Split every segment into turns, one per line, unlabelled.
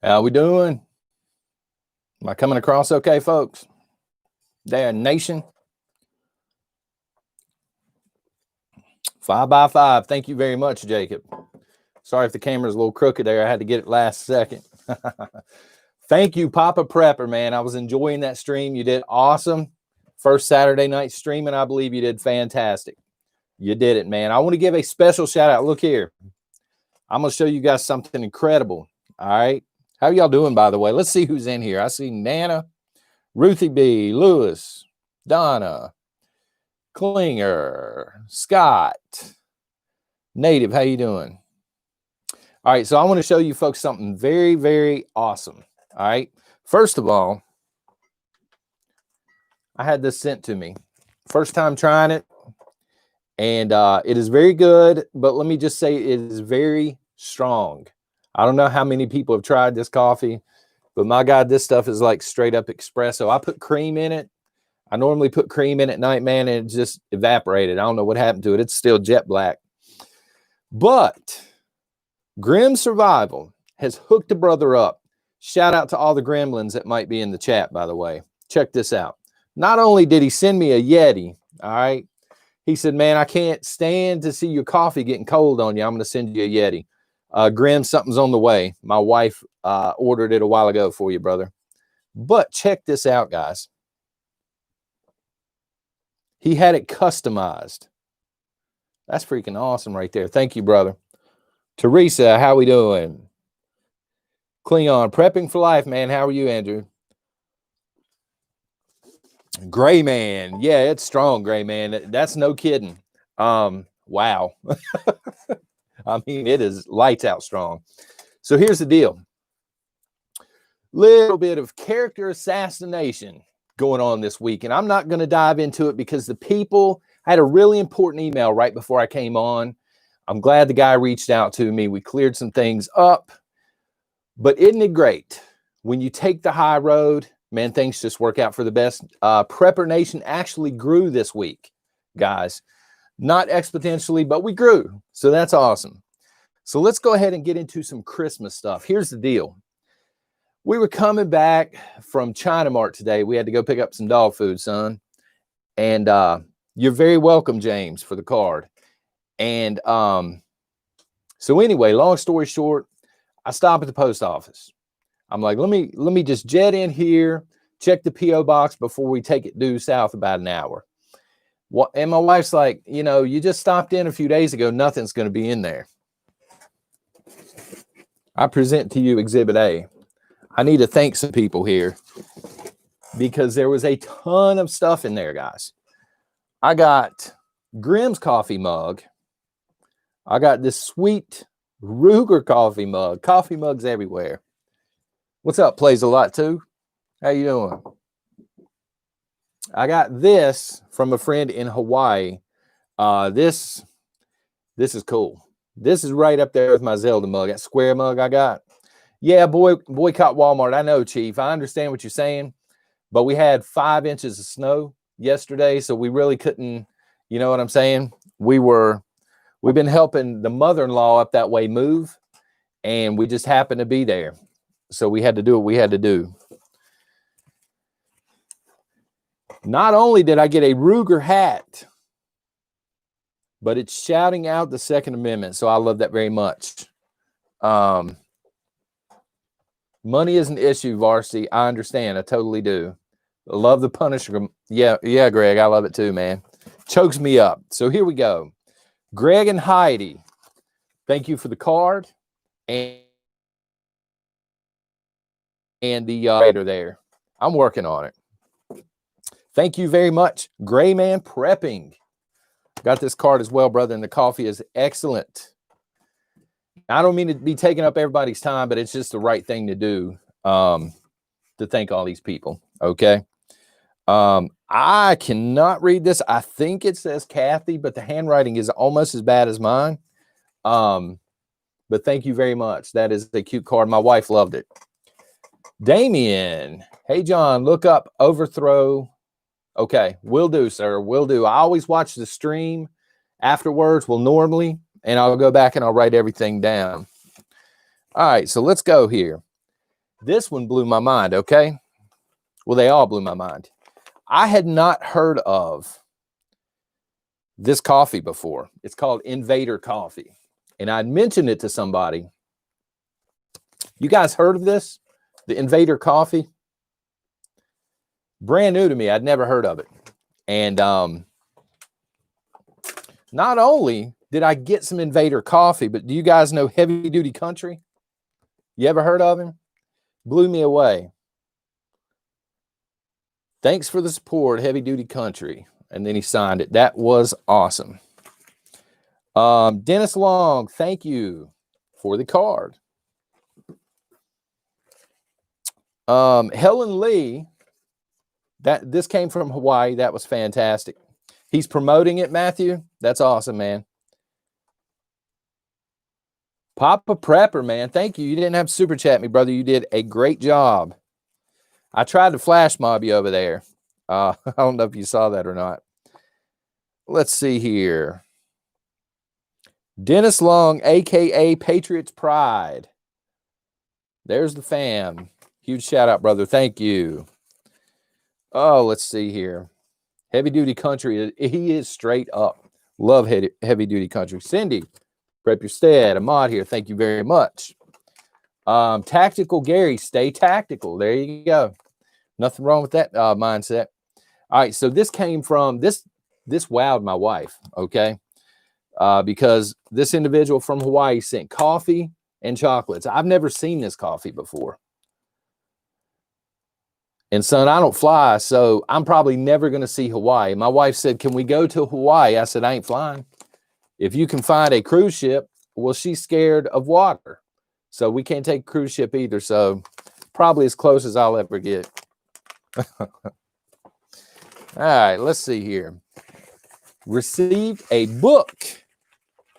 How we doing? Am I coming across okay, folks? There, nation. 5x5. Thank you very much, Jacob. Sorry if the camera's a little crooked there. I had to get it last second. Thank you, Papa Prepper, man. I was enjoying that stream. You did awesome. First Saturday night streaming, I believe you did fantastic. You did it, man. I want to give a special shout out. Look here. I'm going to show you guys something incredible. All right. How y'all doing, by the way? Let's see who's in here. I see Nana, Ruthie B, Lewis, Donna, Klinger, Scott, Native. How you doing? All right. So I want to show you folks something very, very awesome. All right. First of all, I had this sent to me. First time trying it. And it is very good. But let me just say it is very strong. I don't know how many people have tried this coffee, but my God, this stuff is like straight up espresso. I put cream in it. I normally put cream in at night, man, and it just evaporated. I don't know what happened to it. It's still jet black. But Grim Survival has hooked a brother up. Shout out to all the gremlins that might be in the chat, by the way. Check this out. Not only did he send me a Yeti, all right, he said, man, I can't stand to see your coffee getting cold on you. I'm going to send you a Yeti. Grim, something's on the way. My wife ordered it a while ago for you, brother. But check this out, guys. He had it customized. That's freaking awesome right there. Thank you, brother. Teresa, how we doing? Klingon, prepping for life, man. How are you, Andrew? Gray Man. Yeah, it's strong, Gray Man. That's no kidding. Wow. I mean, it is lights out strong. So here's the deal. Little bit of character assassination going on this week. And I'm not going to dive into it because the people had a really important email right before I came on. I'm glad the guy reached out to me. We cleared some things up. But isn't it great? When you take the high road, man, things just work out for the best. Prepper Nation actually grew this week, guys. Not exponentially, but we grew. So that's awesome. So let's go ahead and get into some Christmas stuff. Here's the deal. We were coming back from China Mart today. We had to go pick up some dog food, son. And you're very welcome, James, for the card. And so anyway, long story short, I stop at the post office. I'm like, let me just jet in here, check the P.O. box before we take it due south about an hour. And my wife's like, you know, you just stopped in a few days ago. Nothing's going to be in there. I present to you Exhibit A. I need to thank some people here because there was a ton of stuff in there, guys. I got Grimm's coffee mug. I got this sweet Ruger coffee mug. Coffee mugs everywhere. What's up? Plays a lot too. How you doing? I got this from a friend in Hawaii. This is cool. This is right up there with my Zelda mug. That square mug I got. Yeah, boycott Walmart. I know, Chief. I understand what you're saying. But we had 5 inches of snow yesterday, so we really couldn't, you know what I'm saying? We've been helping the mother-in-law up that way move, and we just happened to be there. So we had to do what we had to do. Not only did I get a Ruger hat, but it's shouting out the Second Amendment. So I love that very much. Money is an issue, Varsity. I understand. I totally do. I love the Punisher. Yeah, Greg. I love it too, man. Chokes me up. So here we go. Greg and Heidi, thank you for the card. And the writer there. I'm working on it. Thank you very much. Gray Man Prepping. Got this card as well, brother, and the coffee is excellent. I don't mean to be taking up everybody's time, but it's just the right thing to do to thank all these people, okay? I cannot read this. I think it says Kathy, but the handwriting is almost as bad as mine. But thank you very much. That is a cute card. My wife loved it. Damien. Hey, John, look up Overthrow. Okay, will do, sir. Will do. I always watch the stream afterwards. Well, normally, and I'll go back and I'll write everything down. All right, so let's go here. This one blew my mind, okay? Well, they all blew my mind. I had not heard of this coffee before. It's called Invader Coffee. And I'd mentioned it to somebody. You guys heard of this? The Invader Coffee? Brand new to me. I'd never heard of it. And not only did I get some Invader Coffee, but do you guys know Heavy Duty Country? You ever heard of him? Blew me away. Thanks for the support, Heavy Duty Country. And then he signed it. That was awesome. Dennis Long, thank you for the card. Helen Lee, this came from Hawaii. That was fantastic. He's promoting it, Matthew. That's awesome, man. Papa Prepper, man. Thank you. You didn't have to super chat me, brother. You did a great job. I tried to flash mob you over there. I don't know if you saw that or not. Let's see here. Dennis Long, a.k.a. Patriots Pride. There's the fam. Huge shout out, brother. Thank you. Oh, let's see here. Heavy Duty Country. He is straight up. Love Heavy Duty Country. Cindy, Prep Your Stead. Ahmad here. Thank you very much. Tactical Gary. Stay tactical. There you go. Nothing wrong with that mindset. All right. So this came from this wowed my wife. Okay. Because this individual from Hawaii sent coffee and chocolates. I've never seen this coffee before. And son, I don't fly, so I'm probably never going to see Hawaii. My wife said, can we go to Hawaii? I said, I ain't flying. If you can find a cruise ship, well, she's scared of water. So we can't take a cruise ship either. So probably as close as I'll ever get. All right, let's see here. Received a book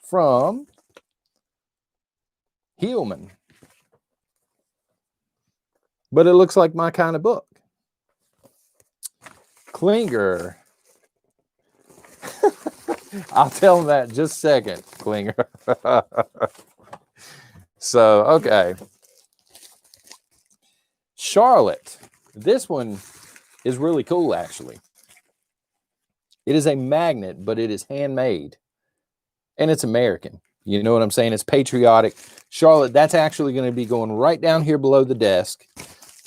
from Hillman. But it looks like my kind of book. Klinger. I'll tell him that in just a second, Klinger. So, okay. Charlotte. This one is really cool, actually. It is a magnet, but it is handmade. And it's American. You know what I'm saying? It's patriotic. Charlotte, that's actually going to be going right down here below the desk.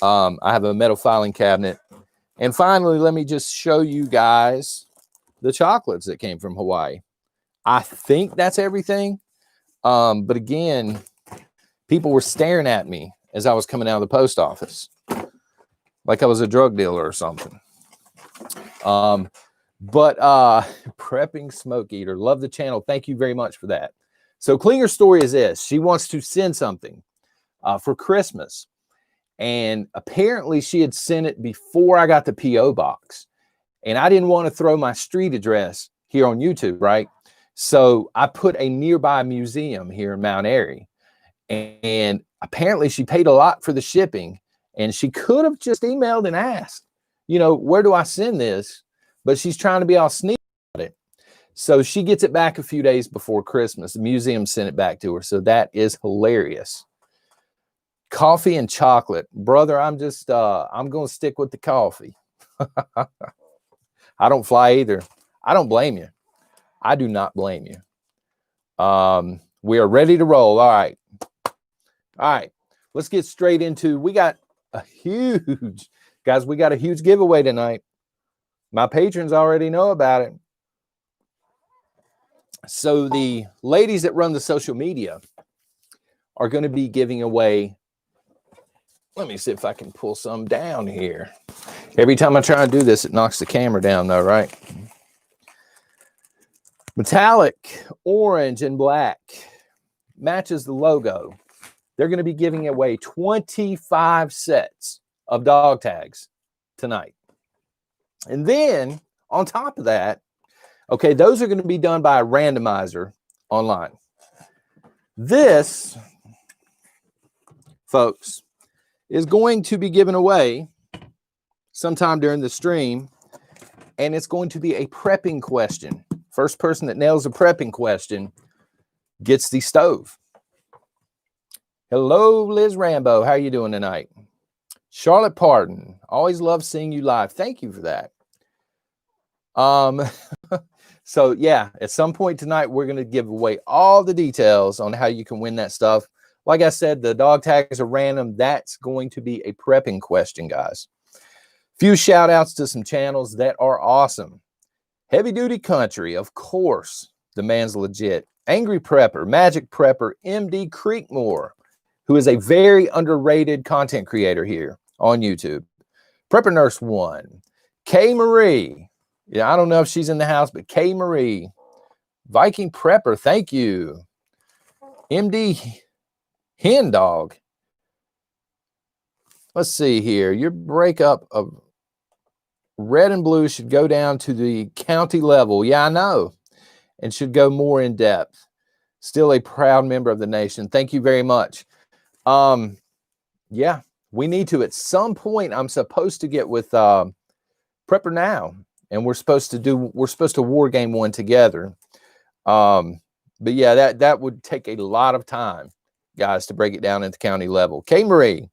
I have a metal filing cabinet. And finally, let me just show you guys the chocolates that came from Hawaii. I think that's everything. But again, people were staring at me as I was coming out of the post office, like I was a drug dealer or something. Prepping Smoke Eater, love the channel. Thank you very much for that. So Klinger's story is this. She wants to send something for Christmas. And apparently she had sent it before I got the P.O. box. And I didn't want to throw my street address here on YouTube, right? So I put a nearby museum here in Mount Airy. And apparently she paid a lot for the shipping. And she could have just emailed and asked, you know, where do I send this? But she's trying to be all sneaky about it. So she gets it back a few days before Christmas. The museum sent it back to her. So that is hilarious. Coffee and chocolate. Brother, I'm going to stick with the coffee. I don't fly either. I don't blame you. I do not blame you. We are ready to roll. All right. Let's get straight into, we got a huge giveaway tonight. My patrons already know about it. So the ladies that run the social media are going to be giving away. Let me see if I can pull some down here. Every time I try to do this, it knocks the camera down though, right? Metallic, orange, and black matches the logo. They're going to be giving away 25 sets of dog tags tonight. And then on top of that, okay, those are going to be done by a randomizer online. This, folks, is going to be given away sometime during the stream, and it's going to be a prepping question. First person that nails a prepping question gets the stove. Hello, Liz Rambo. How are you doing tonight? Charlotte Pardon, always love seeing you live. Thank you for that. So yeah, at some point tonight, we're going to give away all the details on how you can win that stuff. Like I said, the dog tags are random. That's going to be a prepping question, guys. Few shout outs to some channels that are awesome. Heavy Duty Country, of course, the man's legit. Angry Prepper, Magic Prepper, MD Creekmore, who is a very underrated content creator here on YouTube. Prepper Nurse 1, K Marie. Yeah, I don't know if she's in the house, but K Marie. Viking Prepper, thank you. MD Hen Dog. Let's see here. Your breakup of red and blue should go down to the county level. Yeah, I know. And should go more in depth. Still a proud member of the nation. Thank you very much. Yeah, we need to. At some point, I'm supposed to get with Prepper Now. And we're supposed to war game one together. But yeah, that would take a lot of time, guys, to break it down into county level. K Marie,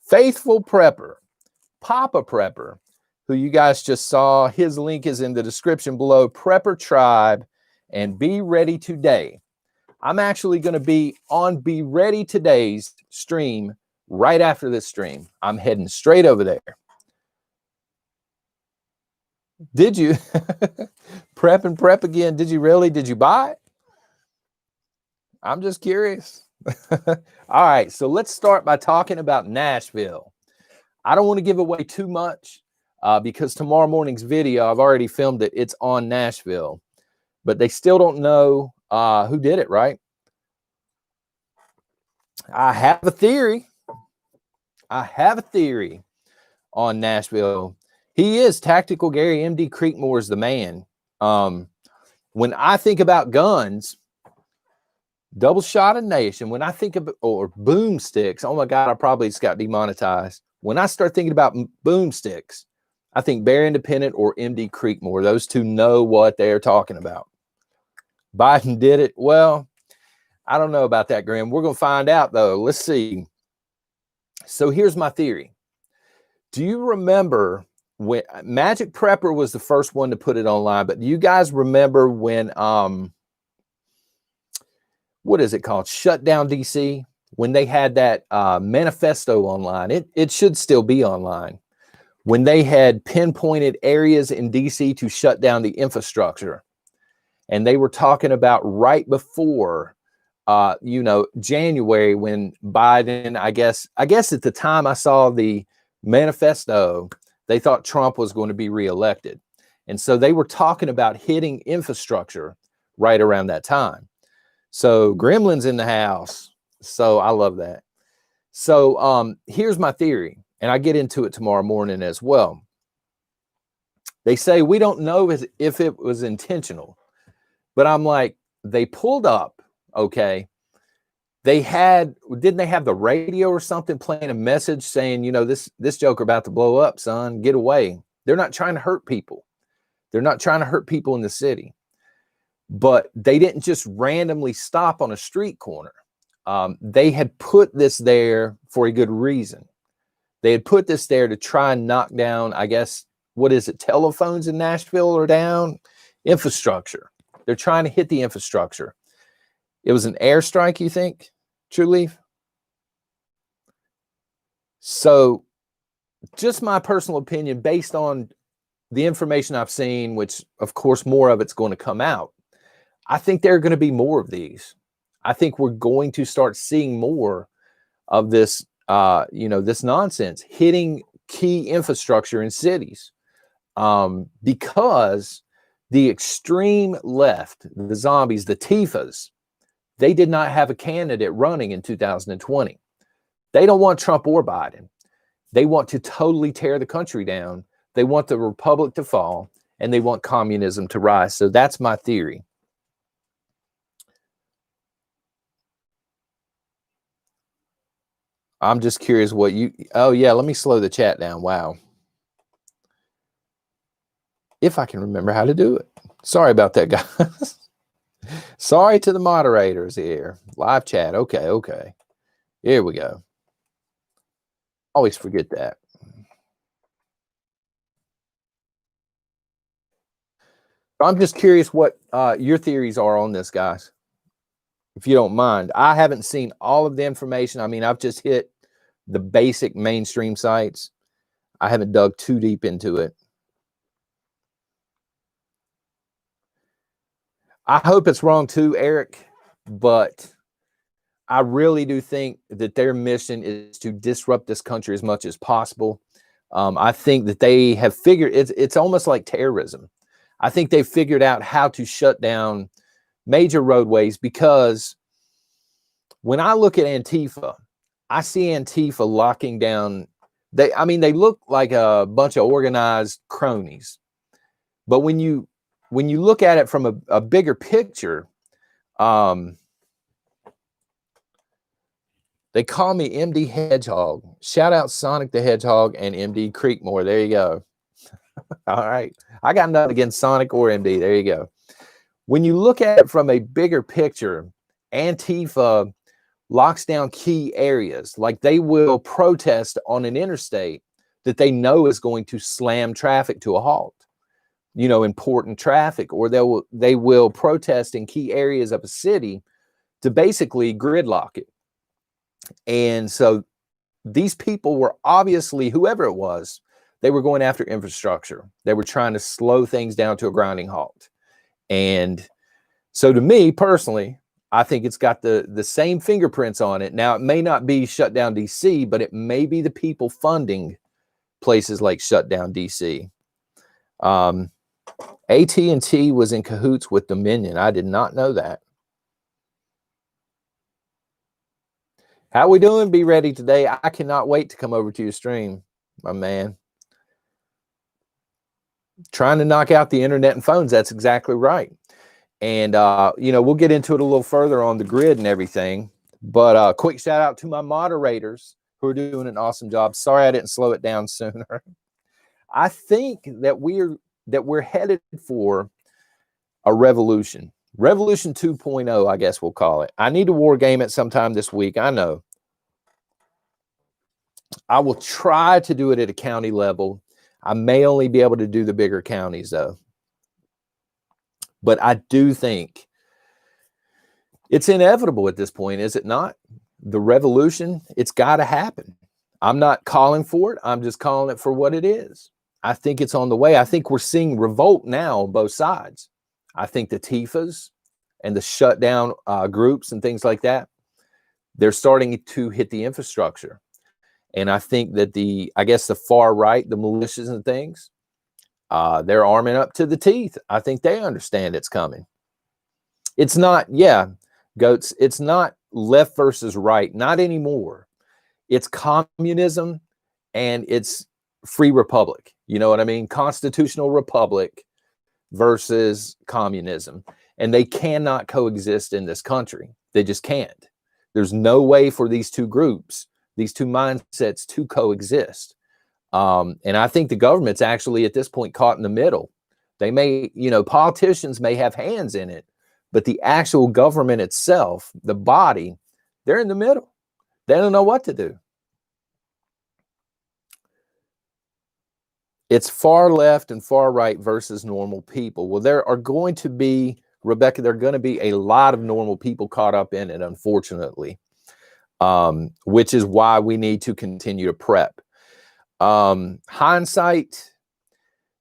Faithful Prepper, Papa Prepper, who you guys just saw. His link is in the description below. Prepper Tribe and Be Ready Today. I'm actually going to be on Be Ready Today's stream right after this stream. I'm heading straight over there. Did you prep and prep again? Did you really? Did you buy it? I'm just curious. All right, so let's start by talking about Nashville. I don't want to give away too much because tomorrow morning's video, I've already filmed it. It's on Nashville, but they still don't know who did it, right? I have a theory. On Nashville. He is Tactical Gary. MD Creekmore is the man. When I think about guns, Double Shot of Nation, when I think of, or boomsticks, oh my God, I probably just got demonetized. When I start thinking about boomsticks, I think Bear Independent or MD Creekmore. Those two know what they're talking about. Biden did it. Well, I don't know about that, Graham. We're going to find out, though. Let's see. So here's my theory. Do you remember when Magic Prepper was the first one to put it online, but do you guys remember when what is it called? Shutdown DC, when they had that manifesto online. It should still be online. When they had pinpointed areas in DC to shut down the infrastructure. And they were talking about right before January, when Biden, I guess at the time I saw the manifesto, they thought Trump was going to be reelected. And so they were talking about hitting infrastructure right around that time. So Gremlin's in the house. So I love that. So here's my theory, and I get into it tomorrow morning as well. They say we don't know if it was intentional, but I'm like, they pulled up, okay. Didn't they have the radio or something playing a message saying, this joker about to blow up, son, get away. They're not trying to hurt people. They're not trying to hurt people in the city. But they didn't just randomly stop on a street corner. They had put this there for a good reason. They had put this there to try and knock down, I guess, what is it? Telephones in Nashville are down. Infrastructure. They're trying to hit the infrastructure. It was an airstrike, you think? True Leaf? So just my personal opinion based on the information I've seen, which of course more of it's going to come out. I think there are going to be more of these. I think we're going to start seeing more of this, this nonsense hitting key infrastructure in cities because the extreme left, the zombies, the Tifas, they did not have a candidate running in 2020. They don't want Trump or Biden. They want to totally tear the country down. They want the republic to fall, and they want communism to rise. So that's my theory. I'm just curious what oh yeah, let me slow the chat down. Wow. If I can remember how to do it. Sorry about that, guys. Sorry to the moderators here. Live chat. Okay. Here we go. Always forget that. I'm just curious what your theories are on this, guys, if you don't mind. I haven't seen all of the information. I mean, I've just hit the basic mainstream sites. I haven't dug too deep into it. I hope it's wrong too, Eric, but I really do think that their mission is to disrupt this country as much as possible. I think that they have figured it's almost like terrorism. I think they've figured out how to shut down major roadways, because when I look at Antifa, I see Antifa locking down. They look like a bunch of organized cronies. But when you look at it from a bigger picture, they call me MD Hedgehog. Shout out Sonic the Hedgehog and MD Creekmore. There you go. All right. I got nothing against Sonic or MD. There you go. When you look at it from a bigger picture, Antifa locks down key areas. Like, they will protest on an interstate that they know is going to slam traffic to a halt, important traffic, or they will protest in key areas of a city to basically gridlock it. And so these people were obviously, whoever it was, they were going after infrastructure. They were trying to slow things down to a grinding halt. And so to me personally, I think it's got the same fingerprints on it. Now, it may not be shut down DC, but it may be the people funding places like shut down DC. AT&T was in cahoots with Dominion. I did not know that. How we doing? Be ready today. I cannot wait to come over to your stream, my man. Trying to knock out the internet and phones. That's exactly right. And, we'll get into it a little further on the grid and everything. But quick shout out to my moderators who are doing an awesome job. Sorry I didn't slow it down sooner. I think that we're headed for a revolution. Revolution 2.0, I guess we'll call it. I need to war game it sometime this week. I know. I will try to do it at a county level. I may only be able to do the bigger counties, though. But I do think it's inevitable at this point, is it not? The revolution, it's got to happen. I'm not calling for it. I'm just calling it for what it is. I think it's on the way. I think we're seeing revolt now on both sides. I think the TIFAs and the shutdown groups and things like that, they're starting to hit the infrastructure. And I think that the far right, the militias and things, they're arming up to the teeth. I think they understand it's coming. It's not, goats, it's not left versus right, not anymore. It's communism and it's free republic. You know what I mean? Constitutional republic versus communism. And they cannot coexist in this country. They just can't. There's no way for these two groups, these two mindsets to coexist. And I think the government's actually at this point caught in the middle. They may, politicians may have hands in it, but the actual government itself, the body, they're in the middle. They don't know what to do. It's far left and far right versus normal people. Well, there are going to be, Rebecca, there are going to be a lot of normal people caught up in it, unfortunately, which is why we need to continue to prep. Hindsight,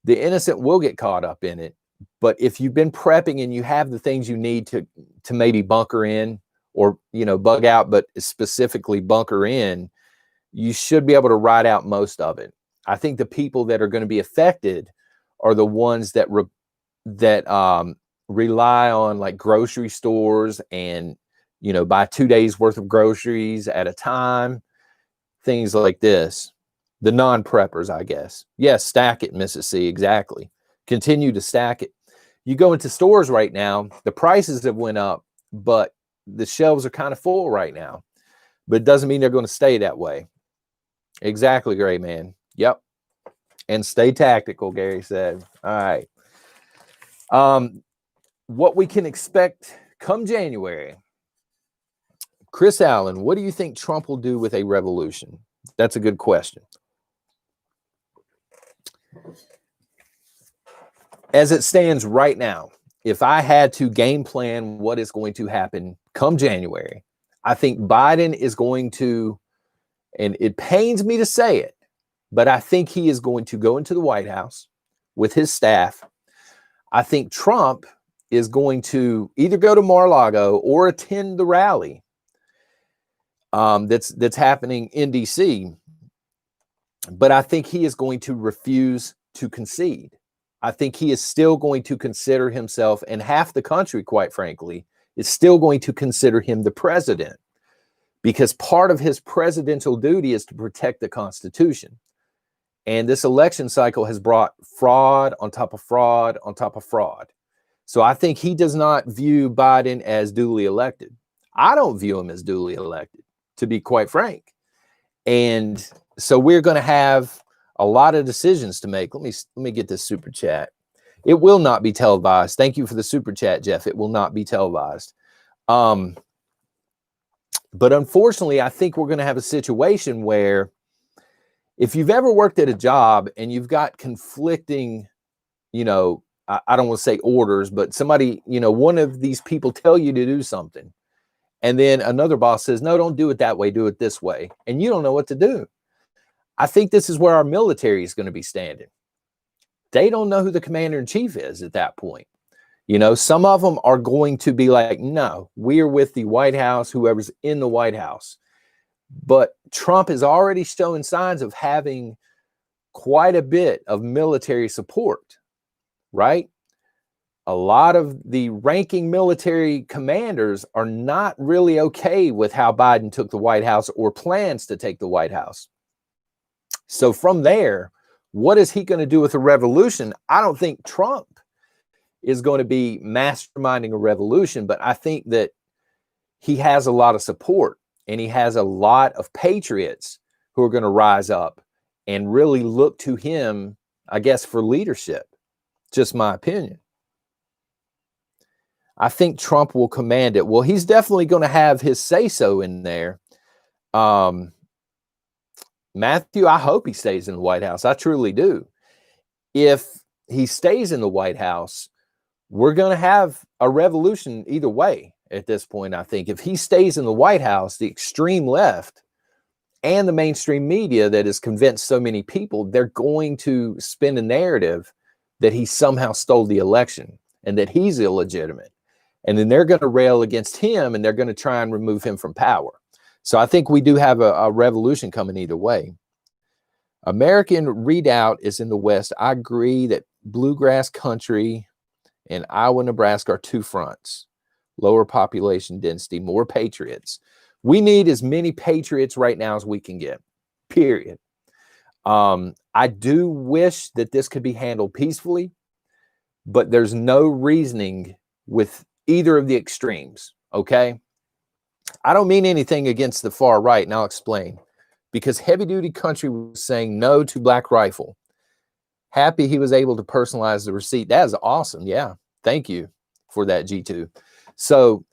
the innocent will get caught up in it. But if you've been prepping and you have the things you need to maybe bunker in or, bug out, but specifically bunker in, you should be able to ride out most of it. I think the people that are going to be affected are the ones that rely on like grocery stores and, buy 2 days worth of groceries at a time, things like this. The non-preppers, I guess. Yes, stack it, Mrs. C, exactly. Continue to stack it. You go into stores right now, the prices have went up, but the shelves are kind of full right now. But it doesn't mean they're going to stay that way. Exactly, Gray Man. Yep. And stay tactical, Gary said. All right. What we can expect come January. Chris Allen, what do you think Trump will do with a revolution? That's a good question. as it stands right now, if I had to game plan what is going to happen come January, I think Biden is going to, and it pains me to say it, but I think he is going to go into the White House with his staff. I think Trump is going to either go to Mar-a-Lago or attend the rally that's happening in DC. But I think he is going to refuse to concede. I think he is still going to consider himself, and half the country, quite frankly, is still going to consider him the president, because part of his presidential duty is to protect the Constitution. And this election cycle has brought fraud on top of fraud on top of fraud. So I think he does not view Biden as duly elected. I don't view him as duly elected, to be quite frank. And so we're going to have a lot of decisions to make. Let me get this super chat. It will not be televised. Thank you for the super chat, Jeff. It will not be televised. But unfortunately, I think we're going to have a situation where if you've ever worked at a job and you've got conflicting, I don't want to say orders, but somebody, one of these people tell you to do something, and then another boss says, no, don't do it that way, do it this way. And you don't know what to do. I think this is where our military is going to be standing. They don't know who the commander in chief is at that point. Some of them are going to be like, no, we're with the White House, whoever's in the White House. But Trump is already showing signs of having quite a bit of military support, right? A lot of the ranking military commanders are not really okay with how Biden took the White House or plans to take the White House. So from there, what is he going to do with a revolution? I don't think Trump is going to be masterminding a revolution, but I think that he has a lot of support, and he has a lot of patriots who are going to rise up and really look to him, I guess, for leadership. Just my opinion. I think Trump will command it. Well, he's definitely going to have his say-so in there. Matthew, I hope he stays in the White House. I truly do. If he stays in the White House, we're going to have a revolution either way at this point, I think. If he stays in the White House, the extreme left and the mainstream media that has convinced so many people, they're going to spin a narrative that he somehow stole the election and that he's illegitimate. And then they're going to rail against him, and they're going to try and remove him from power. So I think we do have a revolution coming either way. American Redoubt is in the West. I agree that bluegrass country and Iowa, Nebraska are two fronts. Lower population density, more patriots. We need as many patriots right now as we can get, period. I do wish that this could be handled peacefully, but there's no reasoning with either of the extremes, okay? I don't mean anything against the far right, and I'll explain. Because Heavy Duty Country was saying no to Black Rifle. Happy he was able to personalize the receipt. That is awesome. Yeah, thank you for that, G2. So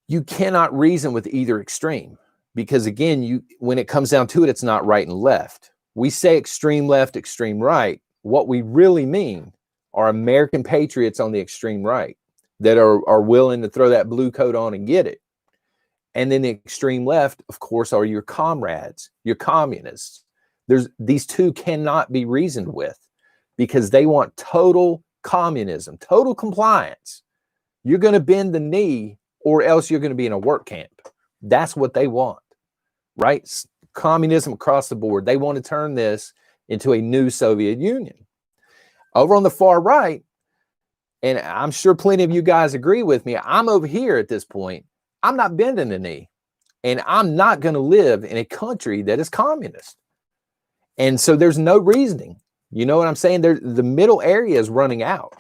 you cannot reason with either extreme. Because again, when it comes down to it, it's not right and left. We say extreme left, extreme right. What we really mean are American patriots on the extreme right that are willing to throw that blue coat on and get it. And then the extreme left, of course, are your comrades, your communists. These two cannot be reasoned with because they want total communism, total compliance. You're going to bend the knee or else you're going to be in a work camp. That's what they want, right? Communism across the board. They want to turn this into a new Soviet Union. Over on the far right, and I'm sure plenty of you guys agree with me, I'm over here at this point. I'm not bending the knee, and I'm not going to live in a country that is communist. And so there's no reasoning. You know what I'm saying? The middle area is running out.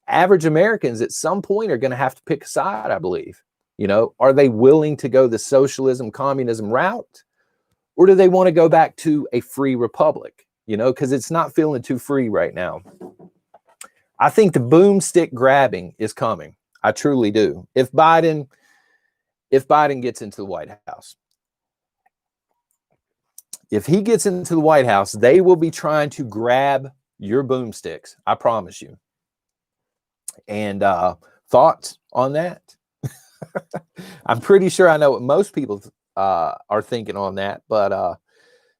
Average Americans at some point are going to have to pick a side, I believe. Are they willing to go the socialism, communism route? Or do they want to go back to a free republic? Because it's not feeling too free right now. I think the boomstick grabbing is coming. I truly do. If Biden gets into the White House. If he gets into the White House, they will be trying to grab your boomsticks. I promise you. And thoughts on that? I'm pretty sure I know what most people are thinking on that, but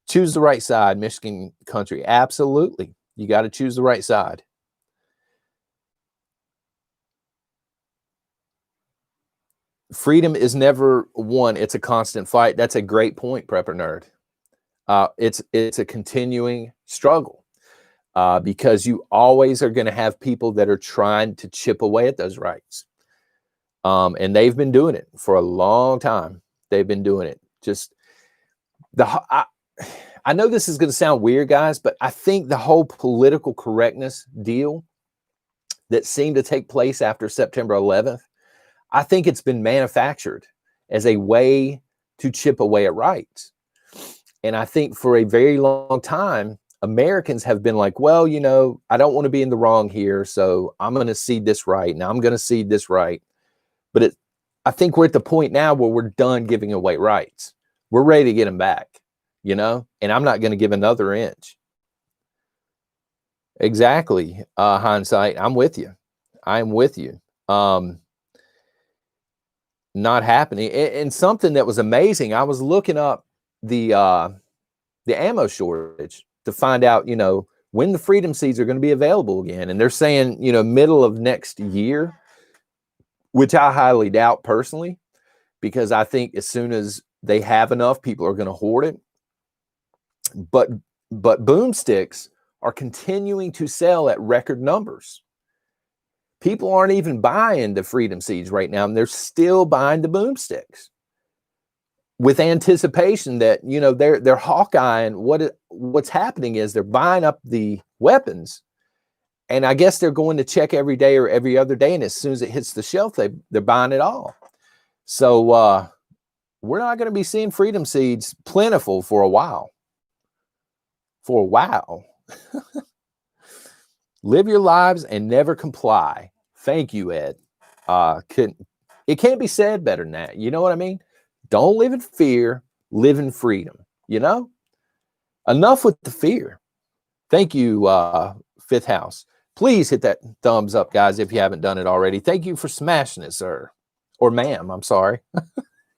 choose the right side, Michigan country. Absolutely. You got to choose the right side. Freedom is never won. It's a constant fight. That's a great point, Prepper Nerd. It's a continuing struggle because you always are going to have people that are trying to chip away at those rights. And they've been doing it for a long time. They've been doing it. Just I know this is going to sound weird, guys, but I think the whole political correctness deal that seemed to take place after September 11th, I think it's been manufactured as a way to chip away at rights. And I think for a very long time, Americans have been like, well, you know, I don't want to be in the wrong here, so I'm going to cede this right. Now I'm going to cede this right. But I think we're at the point now where we're done giving away rights. We're ready to get them back, you know, and I'm not going to give another inch. Exactly. Hindsight. I'm with you. I'm with you. Not happening. And something that was amazing, I was looking up the ammo shortage to find out, you know, when the Freedom Seeds are going to be available again. And they're saying, you know, middle of next year, which I highly doubt personally, because I think as soon as they have enough, people are going to hoard it. But boomsticks are continuing to sell at record numbers. People aren't even buying the Freedom Seeds right now, and they're still buying the boomsticks with anticipation that, you know, they're hawkeyeing what's happening is they're buying up the weapons, and I guess they're going to check every day or every other day, and as soon as it hits the shelf, they're buying it all. So we're not going to be seeing Freedom Seeds plentiful for a while. For a while. Live your lives and never comply. Thank you, Ed. It can't be said better than that. You know what I mean? Don't live in fear, live in freedom. You know? Enough with the fear. Thank you, Fifth House. Please hit that thumbs up, guys, if you haven't done it already. Thank you for smashing it, sir. Or ma'am, I'm sorry.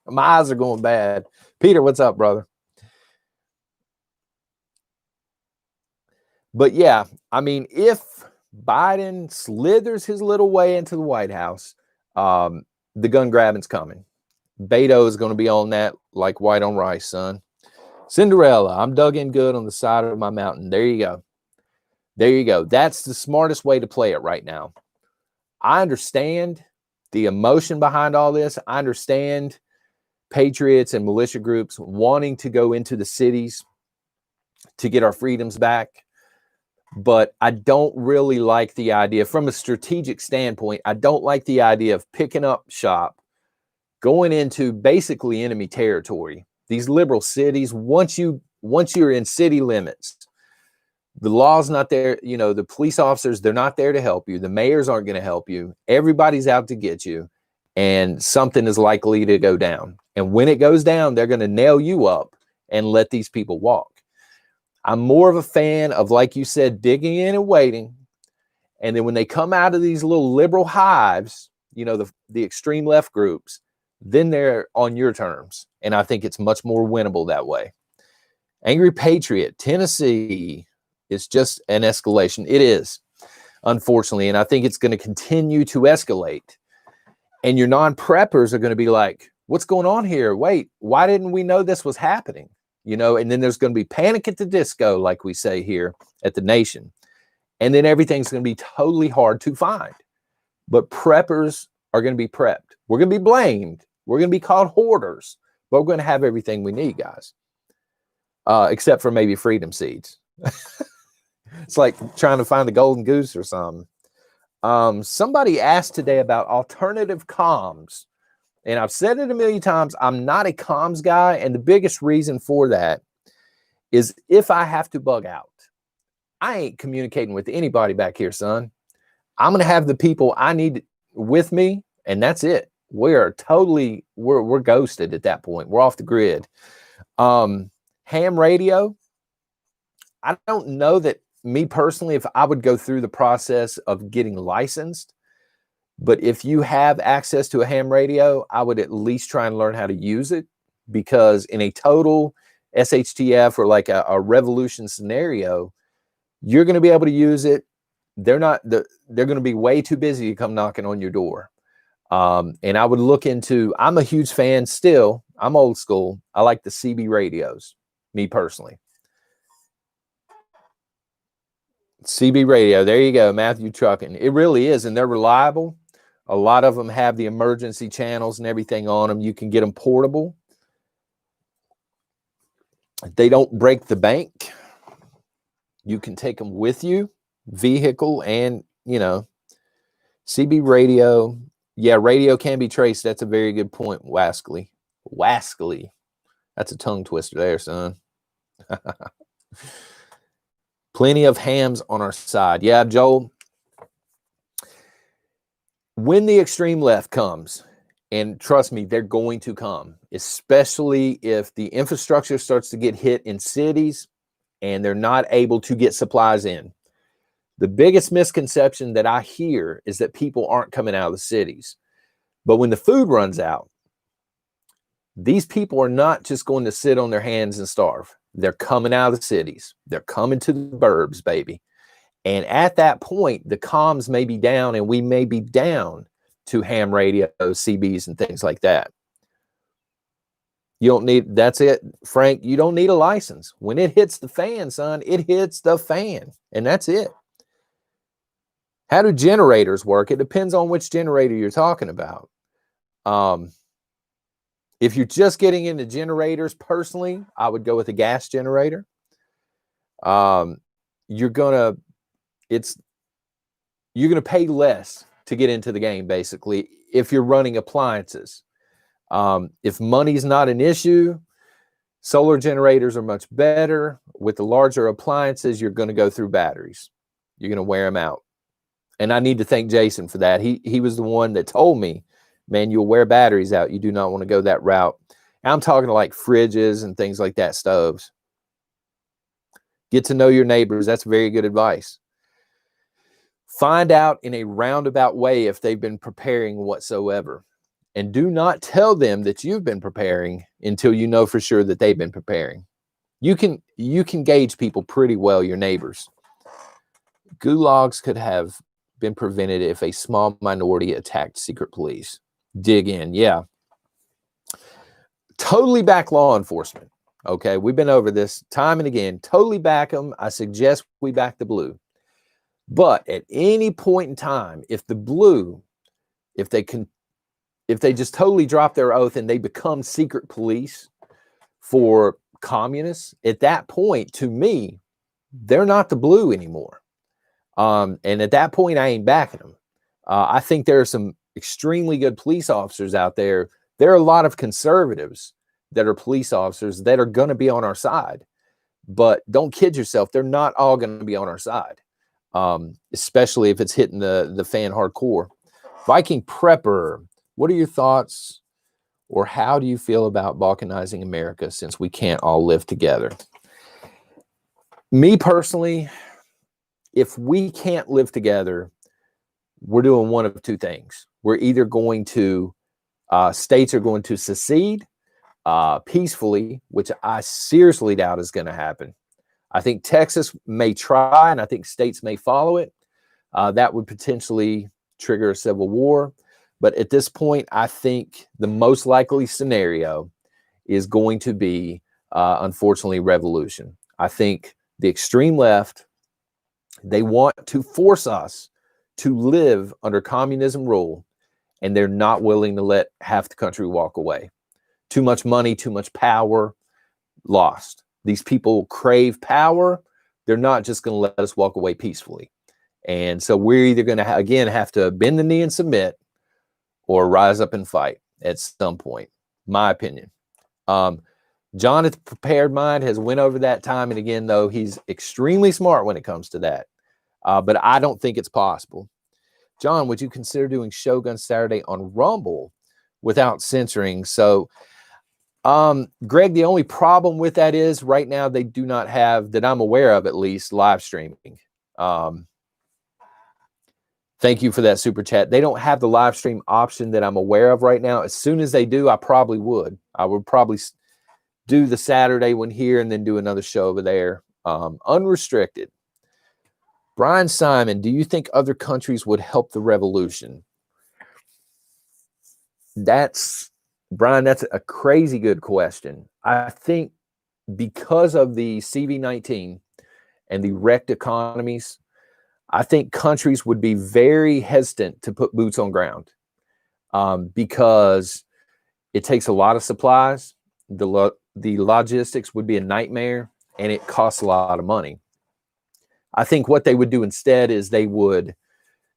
My eyes are going bad. Peter, what's up, brother? But yeah, I mean, if Biden slithers his little way into the White House, the gun grabbing's coming. Beto is going to be on that like white on rice, son. Cinderella, I'm dug in good on the side of my mountain. There you go. There you go. That's the smartest way to play it right now. I understand the emotion behind all this. I understand patriots and militia groups wanting to go into the cities to get our freedoms back. But I don't really like the idea from a strategic standpoint. I don't like the idea of picking up shop, going into basically enemy territory. These liberal cities, once you're in city limits, the law's not there. You know, the police officers, they're not there to help you. The mayors aren't going to help you. Everybody's out to get you. And something is likely to go down. And when it goes down, they're going to nail you up and let these people walk. I'm more of a fan of, like you said, digging in and waiting. And then when they come out of these little liberal hives, you know, the extreme left groups, then they're on your terms. And I think it's much more winnable that way. Angry Patriot, Tennessee is just an escalation. It is, unfortunately. And I think it's going to continue to escalate. And your non-preppers are going to be like, what's going on here? Wait, why didn't we know this was happening? You know, and then there's going to be panic at the disco, like we say here at the Nation. And then everything's going to be totally hard to find. But preppers are going to be prepped. We're going to be blamed. We're going to be called hoarders. But we're going to have everything we need, guys. Except for maybe Freedom Seeds. It's like trying to find the golden goose or something. Somebody asked today about alternative comms. And I've said it a million times, I'm not a comms guy. And the biggest reason for that is if I have to bug out, I ain't communicating with anybody back here, son. I'm going to have the people I need with me, and that's it. We're ghosted at that point. We're off the grid. Ham radio, I don't know that me personally, if I would go through the process of getting licensed, but if you have access to a ham radio, I would at least try and learn how to use it, because in a total SHTF or like a revolution scenario, you're going to be able to use it. They're going to be way too busy to come knocking on your door. And I would look into, I'm a huge fan still. I'm old school. I like the CB radios, me personally. CB radio. There you go. Matthew Trucking. It really is. And they're reliable. A lot of them have the emergency channels and everything on them. You can get them portable. They don't break the bank. You can take them with you, vehicle, and, you know, CB radio. Yeah, radio can be traced. That's a very good point, Wascally. Wascally. That's a tongue twister there, son. Plenty of hams on our side. Yeah, Joel. When the extreme left comes, and trust me, they're going to come, especially if the infrastructure starts to get hit in cities and they're not able to get supplies in. The biggest misconception that I hear is that people aren't coming out of the cities. But when the food runs out, these people are not just going to sit on their hands and starve. They're coming out of the cities. They're coming to the burbs, baby. And at that point, the comms may be down, and we may be down to ham radios, CBs, and things like that. You don't need, that's it, Frank. You don't need a license. When it hits the fan, son, it hits the fan, and that's it. How do generators work? It depends on which generator you're talking about. If you're just getting into generators, personally, I would go with a gas generator. You're gonna pay less to get into the game, basically, if you're running appliances. If money's not an issue, solar generators are much better. With the larger appliances, you're going to go through batteries. You're going to wear them out. And I need to thank Jason for that. He was the one that told me, man, you'll wear batteries out. You do not want to go that route. And I'm talking like fridges and things like that, stoves. Get to know your neighbors. That's very good advice. Find out in a roundabout way if they've been preparing whatsoever. And do not tell them that you've been preparing until you know for sure that they've been preparing. You can gauge people pretty well, your neighbors. Gulags could have been prevented if a small minority attacked secret police. Dig in, yeah. Totally back law enforcement. Okay, we've been over this time and again. Totally back them. I suggest we back the blue. But at any point in time, if the blue, if they just totally drop their oath and they become secret police for communists, at that point, to me, they're not the blue anymore. And at that point, I ain't backing them. I think there are some extremely good police officers out there. There are a lot of conservatives that are police officers that are going to be on our side. But don't kid yourself, they're not all going to be on our side, especially if it's hitting the fan hardcore. Viking Prepper, what are your thoughts, or how do you feel about balkanizing America since we can't all live together? Me personally, if we can't live together, we're doing one of two things. We're either going to, states are going to secede peacefully, which I seriously doubt is going to happen. I think Texas may try, and I think states may follow it. That would potentially trigger a civil war. But at this point, I think the most likely scenario is going to be, unfortunately, revolution. I think the extreme left, they want to force us to live under communism rule, and they're not willing to let half the country walk away. Too much money, too much power, lost. These people crave power. They're not just going to let us walk away peacefully. And so we're either going to, again, have to bend the knee and submit, or rise up and fight at some point, my opinion. John at the Prepared Mind has went over that time and again, though. He's extremely smart when it comes to that. But I don't think it's possible. John, would you consider doing Shogun Saturday on Rumble without censoring? So Greg, the only problem with that is right now they do not have, that I'm aware of at least, live streaming. Thank you for that super chat. They don't have the live stream option that I'm aware of right now. As soon as they do, I probably would. I would probably do the Saturday one here and then do another show over there. Unrestricted. Brian Simon, do you think other countries would help the revolution? Brian, that's a crazy good question. I think because of the CV-19 and the wrecked economies, I think countries would be very hesitant to put boots on ground because it takes a lot of supplies. The logistics would be a nightmare, and it costs a lot of money. I think what they would do instead is they would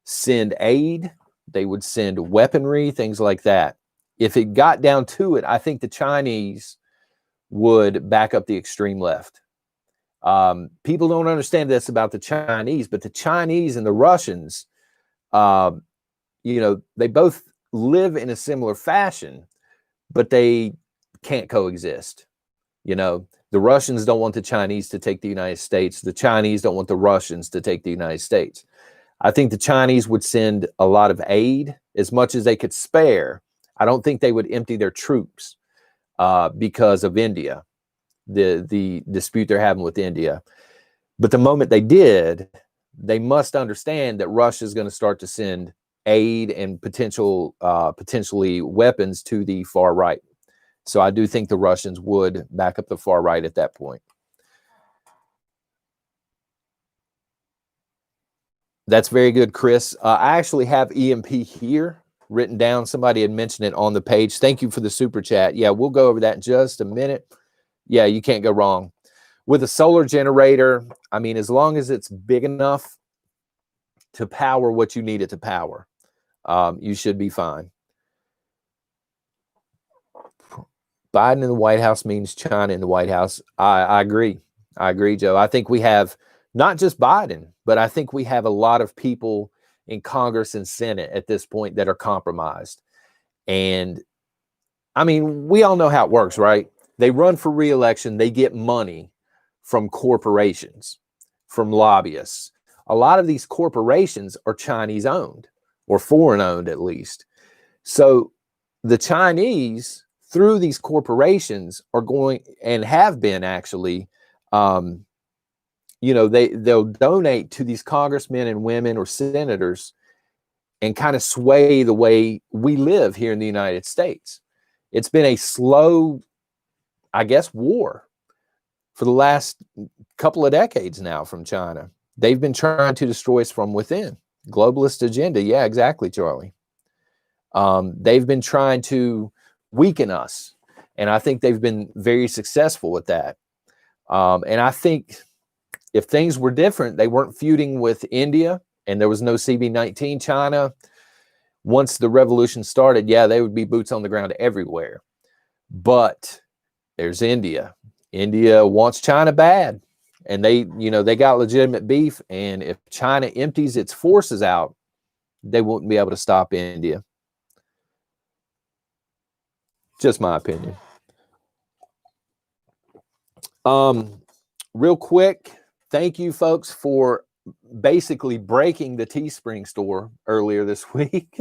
send aid, they would send weaponry, things like that. If it got down to it, I think the Chinese would back up the extreme left. People don't understand this about the Chinese, but the Chinese and the Russians, they both live in a similar fashion, but they can't coexist. The Russians don't want the Chinese to take the United States. The Chinese don't want the Russians to take the United States. I think the Chinese would send a lot of aid as much as they could spare. I don't think they would empty their troops because of India, the dispute they're having with India. But the moment they did, they must understand that Russia is going to start to send aid and potentially weapons to the far right. So I do think the Russians would back up the far right at that point. That's very good, Chris. I actually have EMP here written down. Somebody had mentioned it on the page. Thank you for the super chat. Yeah, we'll go over that in just a minute. Yeah, you can't go wrong. With a solar generator, I mean, as long as it's big enough to power what you need it to power, you should be fine. Biden in the White House means China in the White House. I agree. I agree, Joe. I think we have not just Biden, but I think we have a lot of people in Congress and Senate at this point that are compromised. And I mean, we all know how it works, right? They run for re-election. They get money from corporations, from lobbyists. A lot of these corporations are Chinese owned or foreign owned, at least. So the Chinese, through these corporations, are going and have been actually, they'll donate to these congressmen and women or senators and kind of sway the way we live here in the United States. It's been a slow, I guess, war for the last couple of decades now from China. They've been trying to destroy us from within. Globalist agenda. Yeah, exactly, Charlie. They've been trying to weaken us, and I think they've been very successful with that. And I think if things were different, they weren't feuding with India and there was no CV-19 China, once the revolution started, yeah, they would be boots on the ground everywhere. But there's India. India wants China bad, and they got legitimate beef, and if China empties its forces out, they won't be able to stop India. Just my opinion. Real quick, thank you folks for basically breaking the Teespring store earlier this week.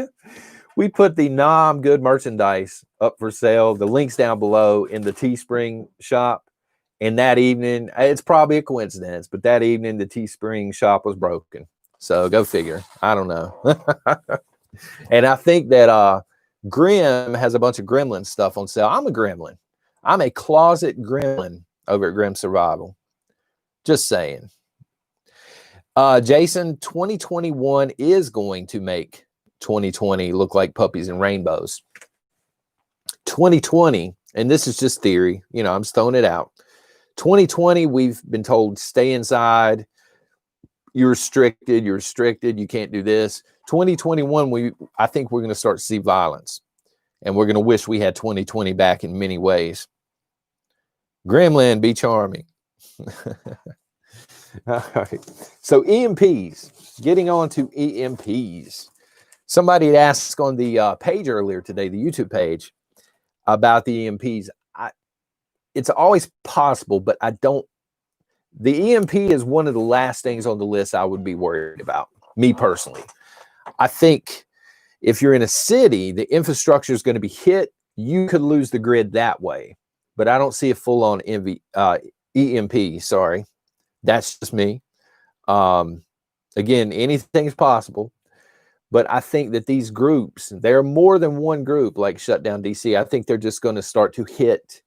We put the Nom Good merchandise up for sale. The link's down below in the Teespring shop. And that evening, it's probably a coincidence, but that evening the Teespring shop was broken. So go figure. I don't know. And I think that Grim has a bunch of Gremlin stuff on sale. I'm a Gremlin. I'm a closet Gremlin over at Grim Survival. Just saying. Jason, 2021 is going to make 2020 look like puppies and rainbows. 2020, and this is just theory, I'm just throwing it out. 2020, we've been told stay inside. You're restricted. You can't do this. 2021, I think we're going to start to see violence, and we're going to wish we had 2020 back in many ways. Gremlin, be charming. All right. So EMPs, getting on to EMPs. Somebody had asked on the page earlier today, the YouTube page, about the EMPs. it's always possible, but I don't. The EMP is one of the last things on the list I would be worried about, me personally. I think if you're in a city, the infrastructure is going to be hit. You could lose the grid that way, but I don't see a full-on EMP. Sorry, that's just me. Again, anything's possible, but I think that these groups, there are more than one group like Shut Down DC. I think they're just going to start to hit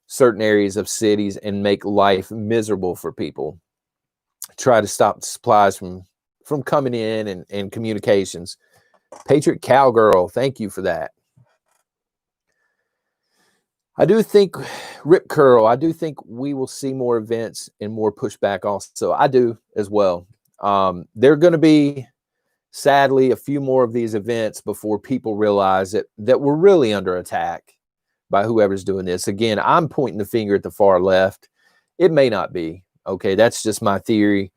certain areas of cities and make life miserable for people. Try to stop supplies from coming in and communications. Patriot Cowgirl, thank you for that. I do think, Rip Curl, I do think we will see more events and more pushback also. I do as well. There are going to be, sadly, a few more of these events before people realize that we're really under attack by whoever's doing this. Again, I'm pointing the finger at the far left. It may not be. Okay, that's just my theory.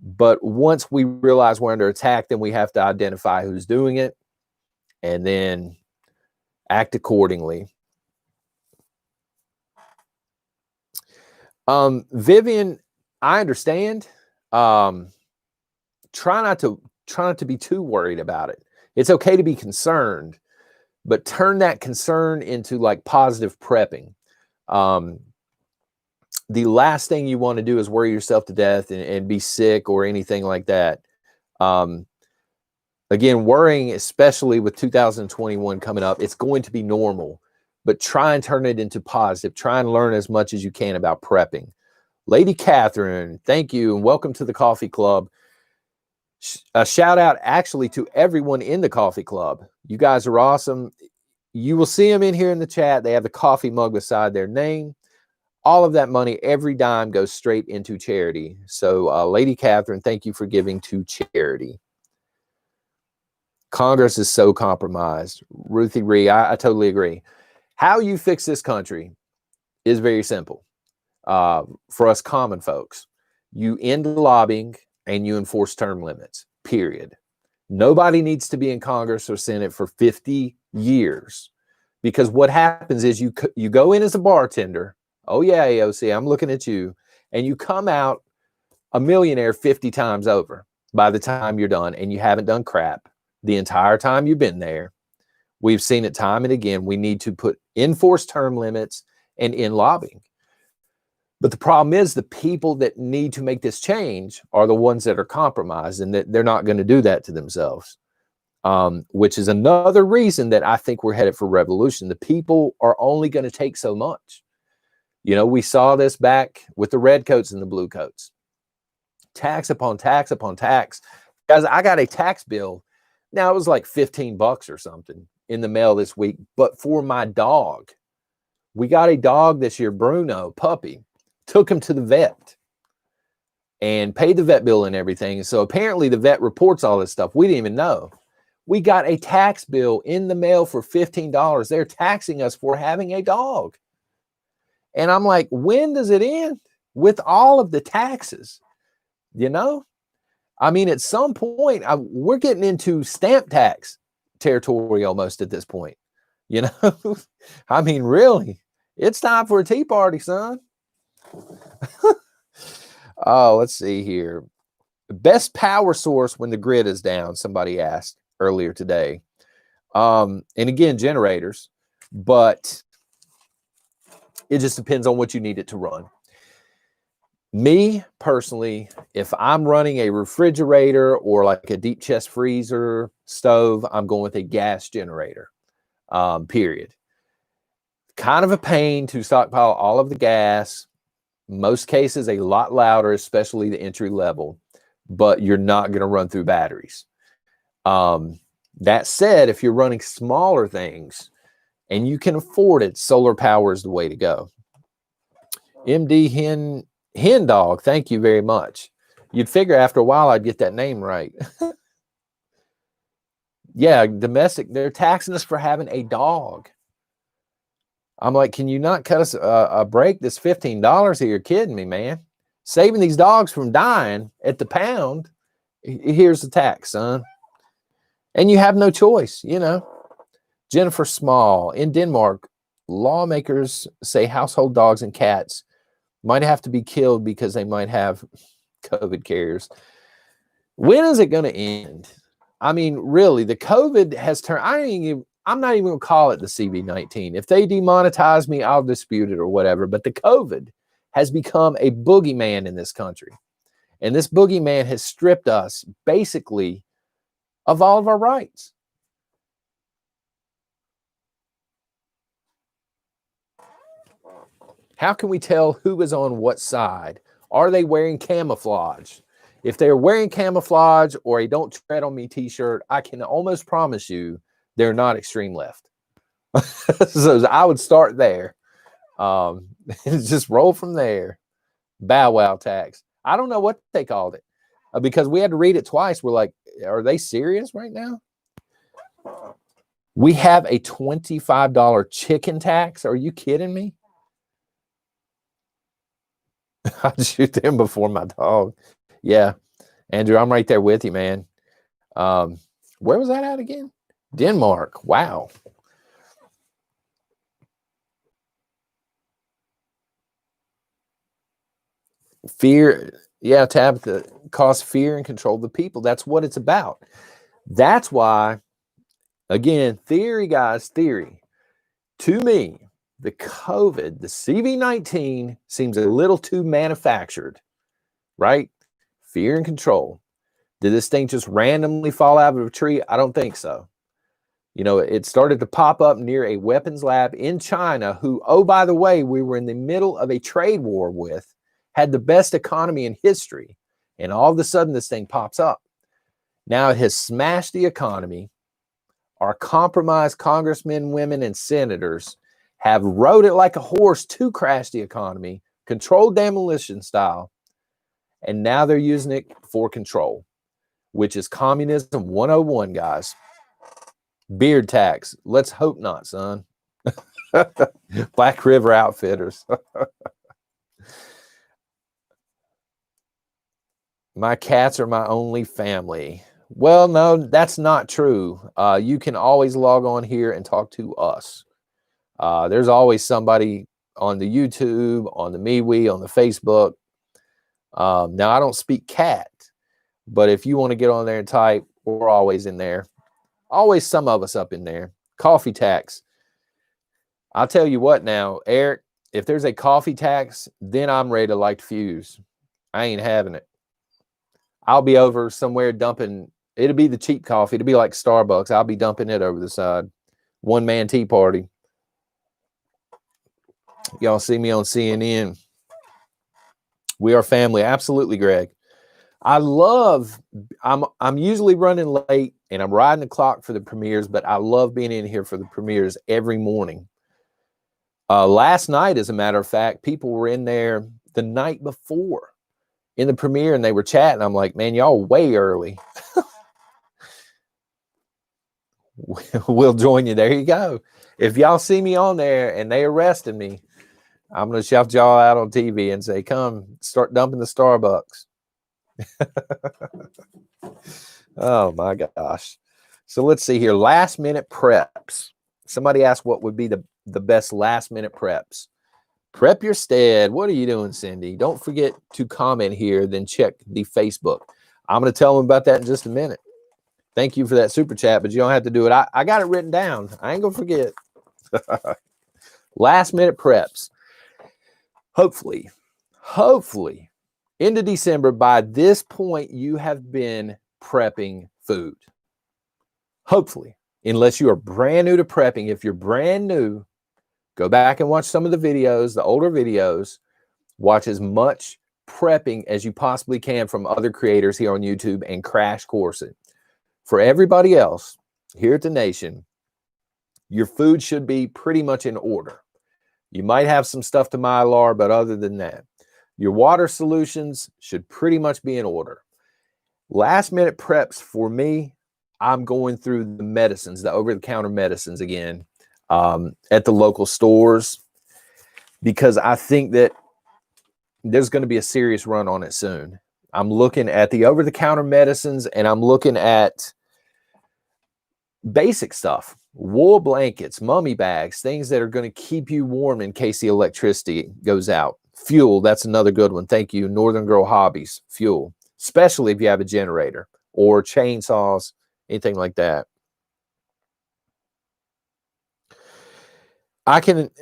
But once we realize we're under attack, then we have to identify who's doing it and then act accordingly. Vivian, I understand. Try not to be too worried about it. It's okay to be concerned, but turn that concern into like positive prepping. The last thing you want to do is worry yourself to death and be sick or anything like that. Again, worrying, especially with 2021 coming up, it's going to be normal, but try and turn it into positive. Try and learn as much as you can about prepping. Lady Catherine, thank you, and welcome to the coffee club. A shout out actually to everyone in the coffee club. You guys are awesome. You will see them in here in the chat. They have the coffee mug beside their name. All of that money, every dime goes straight into charity. So Lady Catherine, thank you for giving to charity. Congress is so compromised. Ruthie Ree, I totally agree. How you fix this country is very simple. For us common folks, you end lobbying and you enforce term limits, period. Nobody needs to be in Congress or Senate for 50 years. Because what happens is you go in as a bartender. Oh, yeah, AOC, I'm looking at you. And you come out a millionaire 50 times over by the time you're done, and you haven't done crap the entire time you've been there. We've seen it time and again. We need to enforce term limits and end lobbying. But the problem is the people that need to make this change are the ones that are compromised, and that they're not going to do that to themselves, which is another reason that I think we're headed for revolution. The people are only going to take so much. You know, we saw this back with the red coats and the blue coats. Tax upon tax upon tax. Guys, I got a tax bill. Now, it was like $15 or something in the mail this week, but for my dog. We got a dog this year, Bruno, puppy. Took him to the vet and paid the vet bill and everything. So apparently the vet reports all this stuff. We didn't even know. We got a tax bill in the mail for $15. They're taxing us for having a dog. And I'm like, when does it end with all of the taxes? You know, I mean, at some point, we're getting into stamp tax territory almost at this point. You know, I mean, really, it's time for a tea party, son. Oh, let's see here. Best power source when the grid is down, somebody asked earlier today. And again, generators, but it just depends on what you need it to run. Me personally, if I'm running a refrigerator or like a deep chest freezer stove, I'm going with a gas generator, period. Kind of a pain to stockpile all of the gas. Most cases, a lot louder, especially the entry level, but you're not going to run through batteries. That said, if you're running smaller things and you can afford it, solar power is the way to go. MD Hen Dog, thank you very much. You'd figure after a while I'd get that name right. Yeah, domestic, they're taxing us for having a dog. I'm like, can you not cut us a break? This $15 here, you're kidding me, man. Saving these dogs from dying at the pound. Here's the tax, son. And you have no choice, you know. Jennifer Small in Denmark, lawmakers say household dogs and cats might have to be killed because they might have COVID carriers. When is it going to end? I mean, really, the COVID has turned, I'm not even going to call it the CV-19. If they demonetize me, I'll dispute it or whatever. But the COVID has become a boogeyman in this country. And this boogeyman has stripped us basically of all of our rights. How can we tell who is on what side? Are they wearing camouflage? If they're wearing camouflage or a "Don't Tread on Me" t-shirt, I can almost promise you they're not extreme left. So I would start there. Just roll from there. Bow Wow tax. I don't know what they called it because we had to read it twice. We're like, are they serious right now? We have a $25 chicken tax. Are you kidding me? I'd shoot them before my dog. Yeah, Andrew, I'm right there with you, man. Where was that at again? Denmark. Wow. Fear. Yeah, Tabitha, cause fear and control the people. That's what it's about. That's why, again, theory, guys, theory. To me, the COVID, the CV-19 seems a little too manufactured, right? Fear and control. Did this thing just randomly fall out of a tree? I don't think so. You know, it started to pop up near a weapons lab in China, who, oh, by the way, we were in the middle of a trade war with, had the best economy in history. And all of a sudden, this thing pops up. Now it has smashed the economy. Our compromised congressmen, women, and senators have rode it like a horse to crash the economy, controlled demolition style, and now they're using it for control, which is communism 101, guys. Beard tax. Let's hope not, son. Black River Outfitters. My cats are my only family. Well, no, that's not true. You can always log on here and talk to us. There's always somebody on the YouTube, on the MeWe, on the Facebook. Now, I don't speak cat, but if you want to get on there and type, we're always in there. Always some of us up in there. Coffee tax. I'll tell you what now, Eric, if there's a coffee tax, then I'm ready to light the fuse. I ain't having it. I'll be over somewhere dumping. It'll be the cheap coffee. It'll be like Starbucks. I'll be dumping it over the side. One-man tea party. Y'all see me on CNN. We are family. Absolutely, Greg. I'm usually running late and I'm riding the clock for the premieres, but I love being in here for the premieres every morning. Last night, as a matter of fact, people were in there the night before in the premiere and they were chatting. I'm like, man, y'all way early. We'll join you. There you go. If y'all see me on there and they arrested me, I'm going to shout y'all out on TV and say, come start dumping the Starbucks. Oh my gosh. So let's see here. Last minute preps. Somebody asked what would be the best last minute preps. Prep your stead. What are you doing, Cindy? Don't forget to comment here, then check the Facebook. I'm going to tell them about that in just a minute. Thank you for that super chat, but you don't have to do it. I got it written down. I ain't going to forget. Last minute preps. Hopefully, into December, by this point, you have been prepping food. Hopefully, unless you are brand new to prepping. If you're brand new, go back and watch some of the videos, the older videos. Watch as much prepping as you possibly can from other creators here on YouTube and crash course it. For everybody else here at the Nation, your food should be pretty much in order. You might have some stuff to Mylar, but other than that, your water solutions should pretty much be in order. Last minute preps for me, I'm going through the medicines, the over-the-counter medicines again at the local stores, because I think that there's going to be a serious run on it soon. I'm looking at the over-the-counter medicines and I'm looking at basic stuff. Wool blankets, mummy bags, things that are going to keep you warm in case the electricity goes out. Fuel, that's another good one. Thank you, Northern Girl Hobbies. Fuel, especially if you have a generator or chainsaws, anything like that.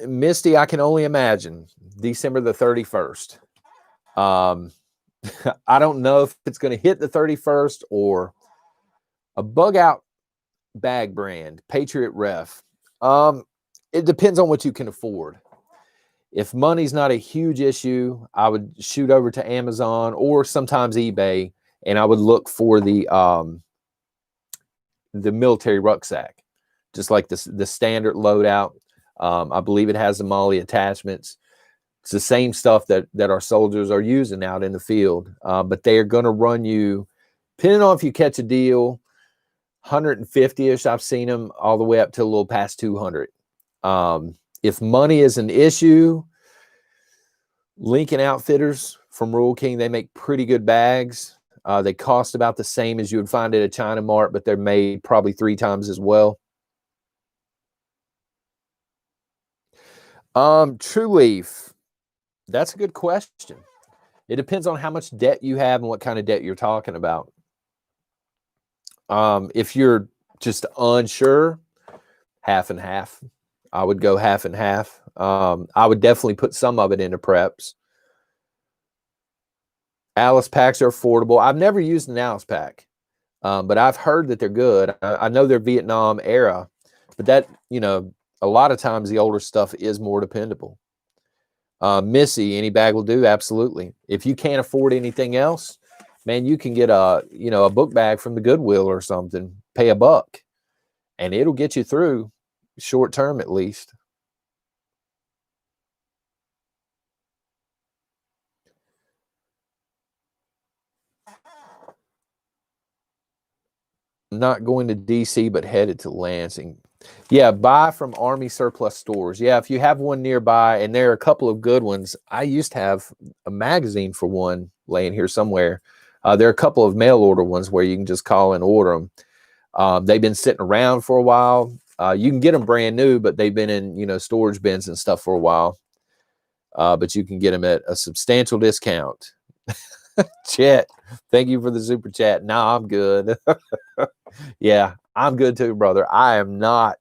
Misty, I can only imagine December the 31st. I don't know if it's going to hit the 31st or a bug out bag brand, Patriot Ref. It depends on what you can afford. If money's not a huge issue, I would shoot over to Amazon or sometimes eBay, and I would look for the military rucksack, just like the standard loadout. I believe it has the MOLLE attachments. It's the same stuff that our soldiers are using out in the field, but they are going to run you, depending on if you catch a deal, 150-ish. I've seen them all the way up to a little past 200. If money is an issue, Lincoln Outfitters from Rural King, they make pretty good bags. They cost about the same as you would find at a China Mart, but they're made probably 3 times as well. True Leaf, that's a good question. It depends on how much debt you have and what kind of debt you're talking about. If you're just unsure, half and half. I would go half and half. I would definitely put some of it into preps. Alice packs are affordable. I've never used an Alice pack, but I've heard that they're good. I know they're Vietnam era, but that, a lot of times the older stuff is more dependable. Missy, any bag will do. Absolutely. If you can't afford anything else, man, you can get a book bag from the Goodwill or something, pay $1, and it'll get you through short term at least. Not going to DC, but headed to Lansing. Yeah, buy from Army surplus stores. Yeah, if you have one nearby, and there are a couple of good ones. I used to have a magazine for one laying here somewhere. There are a couple of mail order ones where you can just call and order them. They've been sitting around for a while. You can get them brand new, but they've been in storage bins and stuff for a while. But you can get them at a substantial discount. Chet, thank you for the super chat. Nah, I'm good. Yeah, I'm good too, brother. I am not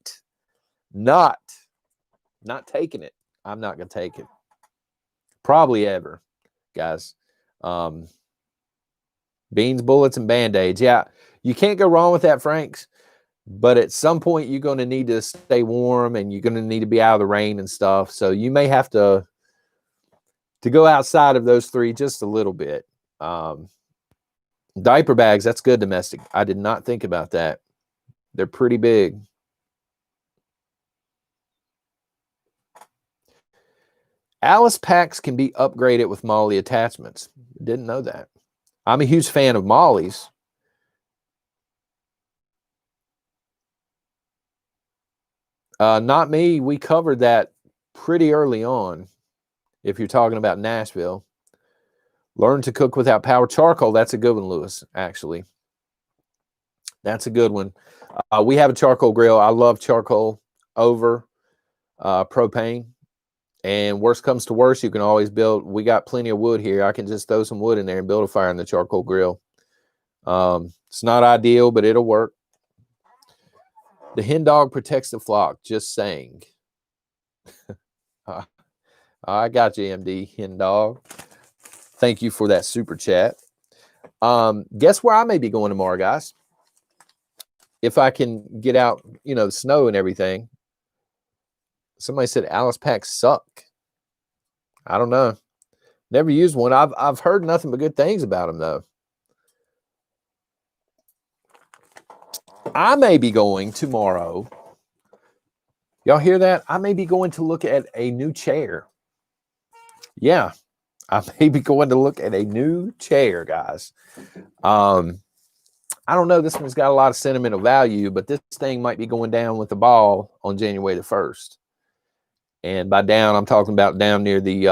taking it. I'm not gonna take it. Probably ever, guys. Beans, bullets, and band-aids. Yeah, you can't go wrong with that, Franks. But at some point, you're going to need to stay warm, and you're going to need to be out of the rain and stuff. So you may have to go outside of those 3 just a little bit. Diaper bags, that's good domestic. I did not think about that. They're pretty big. Alice packs can be upgraded with MOLLE attachments. Didn't know that. I'm a huge fan of MOLLEs. Not me. We covered that pretty early on. If you're talking about Nashville, learn to cook without power. Charcoal, that's a good one, Lewis, actually. That's a good one. We have a charcoal grill. I love charcoal over propane. And worst comes to worst, you can always build. We got plenty of wood here. I can just throw some wood in there and build a fire in the charcoal grill. It's not ideal, but it'll work. The hen dog protects the flock. Just saying. I got you, MD hen dog. Thank you for that super chat. Guess where I may be going tomorrow, guys? If I can get out, the snow and everything. Somebody said Alice packs suck. I don't know. Never used one. I've heard nothing but good things about them, though. I may be going tomorrow. Y'all hear that? I may be going to look at a new chair. Yeah, I may be going to look at a new chair, guys. I don't know. This one's got a lot of sentimental value, but this thing might be going down with the ball on January the 1st. And by down, I'm talking about down near the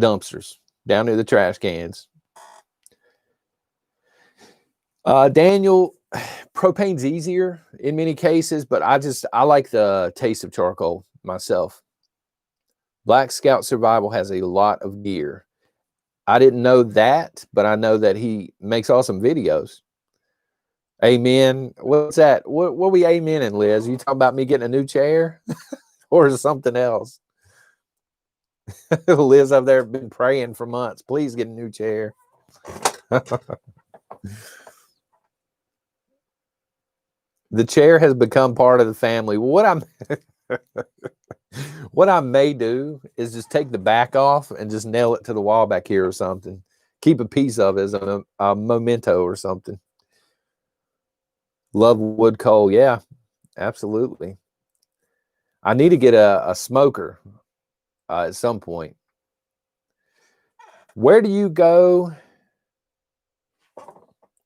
dumpsters, down near the trash cans. Daniel, Propane's easier in many cases, but I like the taste of charcoal myself. Black Scout Survival has a lot of gear. I didn't know that, but I know that he makes awesome videos. Amen. What's that? What we amening, Liz? You talking about me getting a new chair or something else? Liz up there been praying for months. Please get a new chair. The chair has become part of the family. What I may do is just take the back off and just nail it to the wall back here or something. Keep a piece of it as a memento or something. Love wood coal. Yeah, absolutely. I need to get a smoker at some point. Where do you go?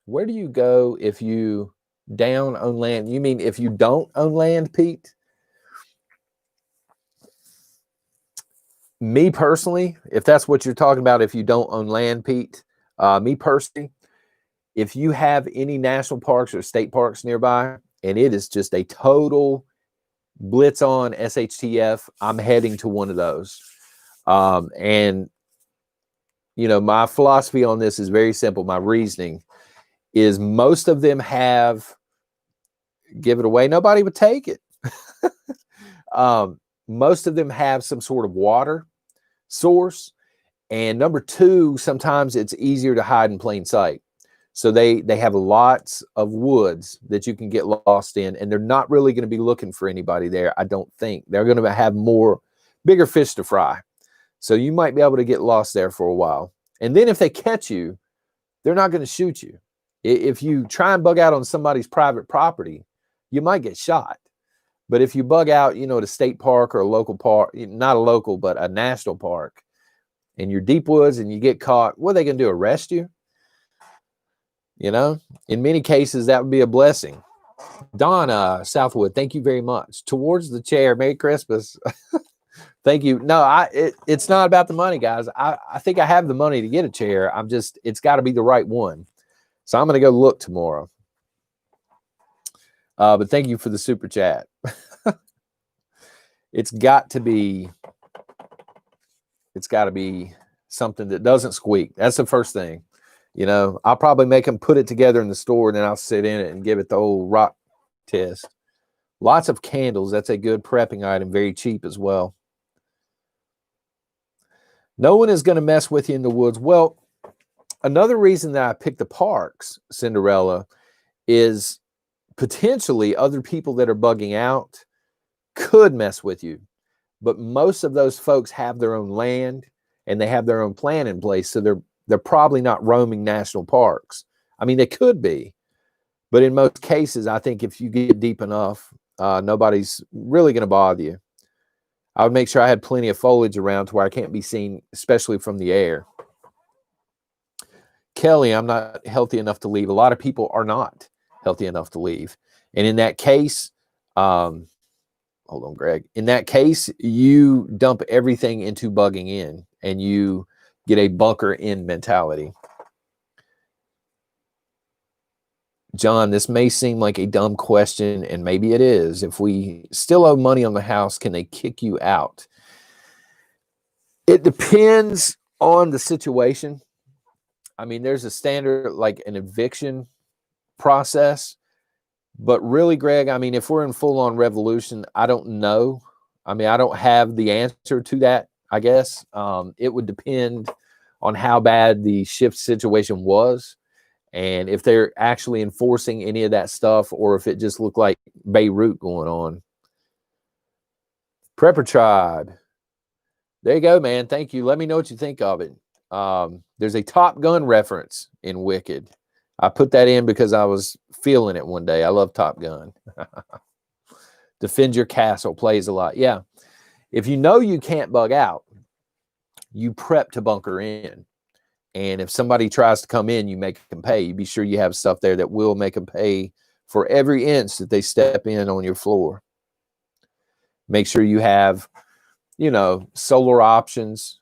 Where do you go if you down on land? You mean if you don't own land, Pete? Me personally, if that's what you're talking about, if you don't own land, Pete, me personally, if you have any national parks or state parks nearby, and it is just a total blitz on SHTF, I'm heading to one of those. And, you know, my philosophy on this is very simple. My reasoning is most of them have, give it away, nobody would take it. Most of them have some sort of water source. And number two, sometimes it's easier to hide in plain sight. So they have lots of woods that you can get lost in, and they're not really going to be looking for anybody there, I don't think. They're going to have bigger fish to fry. So you might be able to get lost there for a while. And then if they catch you, they're not going to shoot you. If you try and bug out on somebody's private property, you might get shot. But if you bug out, you know, at a state park or a local park, not a local, but a national park, and you're deep woods and you get caught, what are they going to do, arrest you? You know, in many cases, that would be a blessing. Donna Southwood, thank you very much. Towards the chair, Merry Christmas. Thank you. No, it's not about the money, guys. I think I have the money to get a chair. It's got to be the right one. So I'm going to go look tomorrow. But thank you for the super chat. It's got to be something that doesn't squeak. That's the first thing. You know, I'll probably make them put it together in the store, and then I'll sit in it and give it the old rock test. Lots of candles. That's a good prepping item. Very cheap as well. No one is going to mess with you in the woods. Well, another reason that I picked the parks, Cinderella, is potentially other people that are bugging out could mess with you. But most of those folks have their own land and they have their own plan in place. So they're probably not roaming national parks. I mean, they could be. But in most cases, I think if you get deep enough, nobody's really going to bother you. I would make sure I had plenty of foliage around to where I can't be seen, especially from the air. Kelly, I'm not healthy enough to leave. A lot of people are not healthy enough to leave. And in that case, hold on, Greg. In that case, you dump everything into bugging in and you get a bunker in mentality. John, this may seem like a dumb question, and maybe it is. If we still owe money on the house, can they kick you out? It depends on the situation. I mean, there's a standard, like an eviction process. But really, Greg, I mean, if we're in full-on revolution, I don't know. I mean, I don't have the answer to that, I guess. It would depend on how bad the shift situation was. And if they're actually enforcing any of that stuff, or if it just looked like Beirut going on. Prepper Tribe. There you go, man. Thank you. Let me know what you think of it. There's a Top Gun reference in Wicked. I put that in because I was feeling it one day. I love Top Gun. Defend Your Castle plays a lot. Yeah. If you know you can't bug out, you prep to bunker in. And if somebody tries to come in, you make them pay. You be sure you have stuff there that will make them pay for every inch that they step in on your floor. Make sure you have, you know, solar options.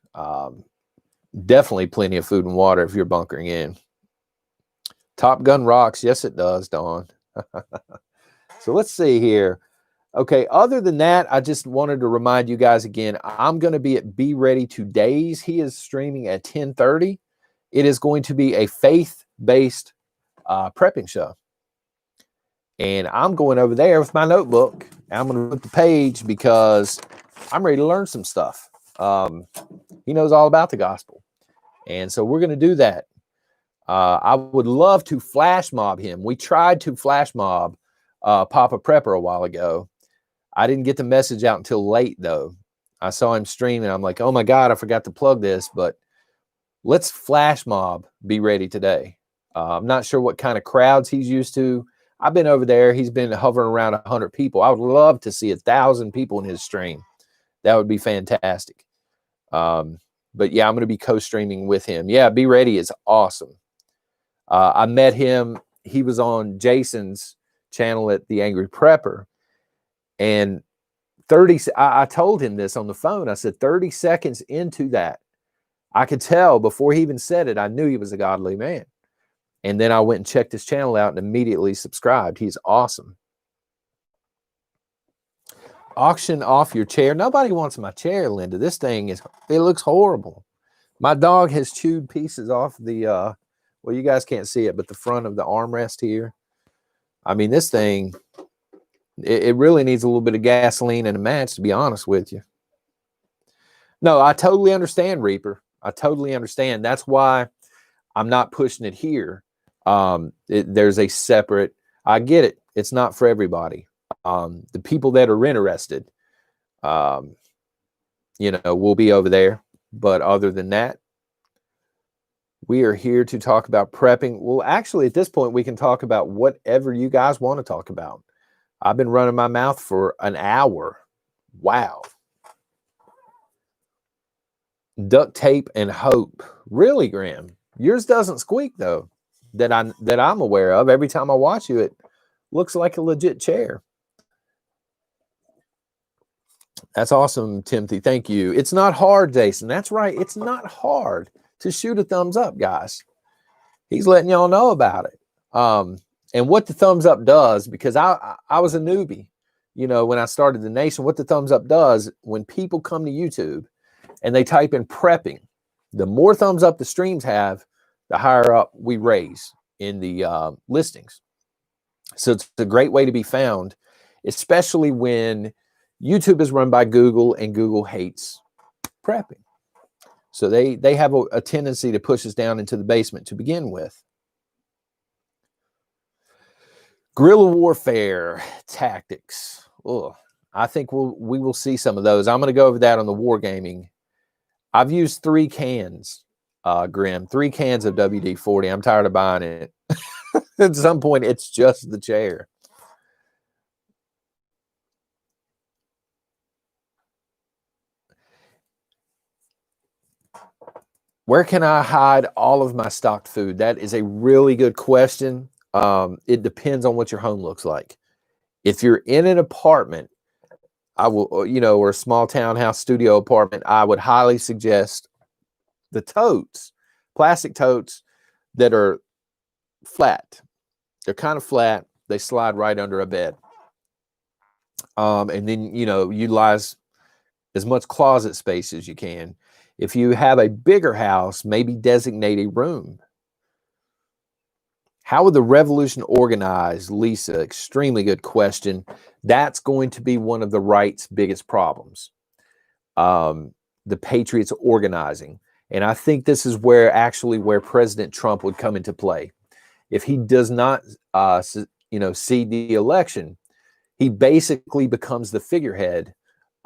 Definitely plenty of food and water if you're bunkering in. Top Gun rocks. Yes, it does, Dawn. So let's see here. Okay, other than that, I just wanted to remind you guys again, I'm going to be at Be Ready Today's. He is streaming at 10:30. It is going to be a faith-based prepping show. And I'm going over there with my notebook. I'm going to look the page because I'm ready to learn some stuff. He knows all about the gospel. And so we're going to do that. I would love to flash mob him. We tried to flash mob Papa Prepper a while ago. I didn't get the message out until late, though. I saw him stream, and I'm like, oh, my God, I forgot to plug this. But let's flash mob Be Ready today. I'm not sure what kind of crowds he's used to. I've been over there. He's been hovering around 100 people. I would love to see 1,000 people in his stream. That would be fantastic. But, yeah, I'm going to be co-streaming with him. Yeah, Be Ready is awesome. I met him. He was on Jason's channel at The Angry Prepper. And I told him this on the phone. I said 30 seconds into that, I could tell before he even said it, I knew he was a godly man. And then I went and checked his channel out and immediately subscribed. He's awesome. Auction off your chair. Nobody wants my chair, Linda. This thing it looks horrible. My dog has chewed pieces off the, well, you guys can't see it, but the front of the armrest here. I mean, this thing, it really needs a little bit of gasoline and a match, to be honest with you. No, I totally understand, Reaper. I totally understand. That's why I'm not pushing it here. There's a separate, I get it. It's not for everybody. The people that are interested, will be over there. But other than that, we are here to talk about prepping. Well, actually, at this point, we can talk about whatever you guys want to talk about. I've been running my mouth for an hour. Wow. Duct tape and hope. Really, Graham? Yours doesn't squeak, though, that I'm aware of. Every time I watch you, it looks like a legit chair. That's awesome, Timothy. Thank you. It's not hard, Jason. That's right. It's not hard to shoot a thumbs up, guys. He's letting y'all know about it. And what the thumbs up does, because I was a newbie, when I started the nation, what the thumbs up does, when people come to YouTube and they type in prepping, the more thumbs up the streams have, the higher up we raise in the listings. So it's a great way to be found, especially when YouTube is run by Google and Google hates prepping. So they have a tendency to push us down into the basement to begin with. Guerrilla warfare tactics. Oh, I think we will see some of those. I'm going to go over that on the wargaming. I've used 3 cans, Grim, 3 cans of WD-40. I'm tired of buying it. At some point, it's just the chair. Where can I hide all of my stocked food? That is a really good question. It depends on what your home looks like. If you're in an apartment, I will, or a small townhouse studio apartment, I would highly suggest the totes, plastic totes that are flat. They're kind of flat. They slide right under a bed. And then, utilize as much closet space as you can. If you have a bigger house, maybe designate a room. How would the revolution organize, Lisa? Extremely good question. That's going to be one of the right's biggest problems. The Patriots organizing. And I think this is where President Trump would come into play. If he does not, cede the election, he basically becomes the figurehead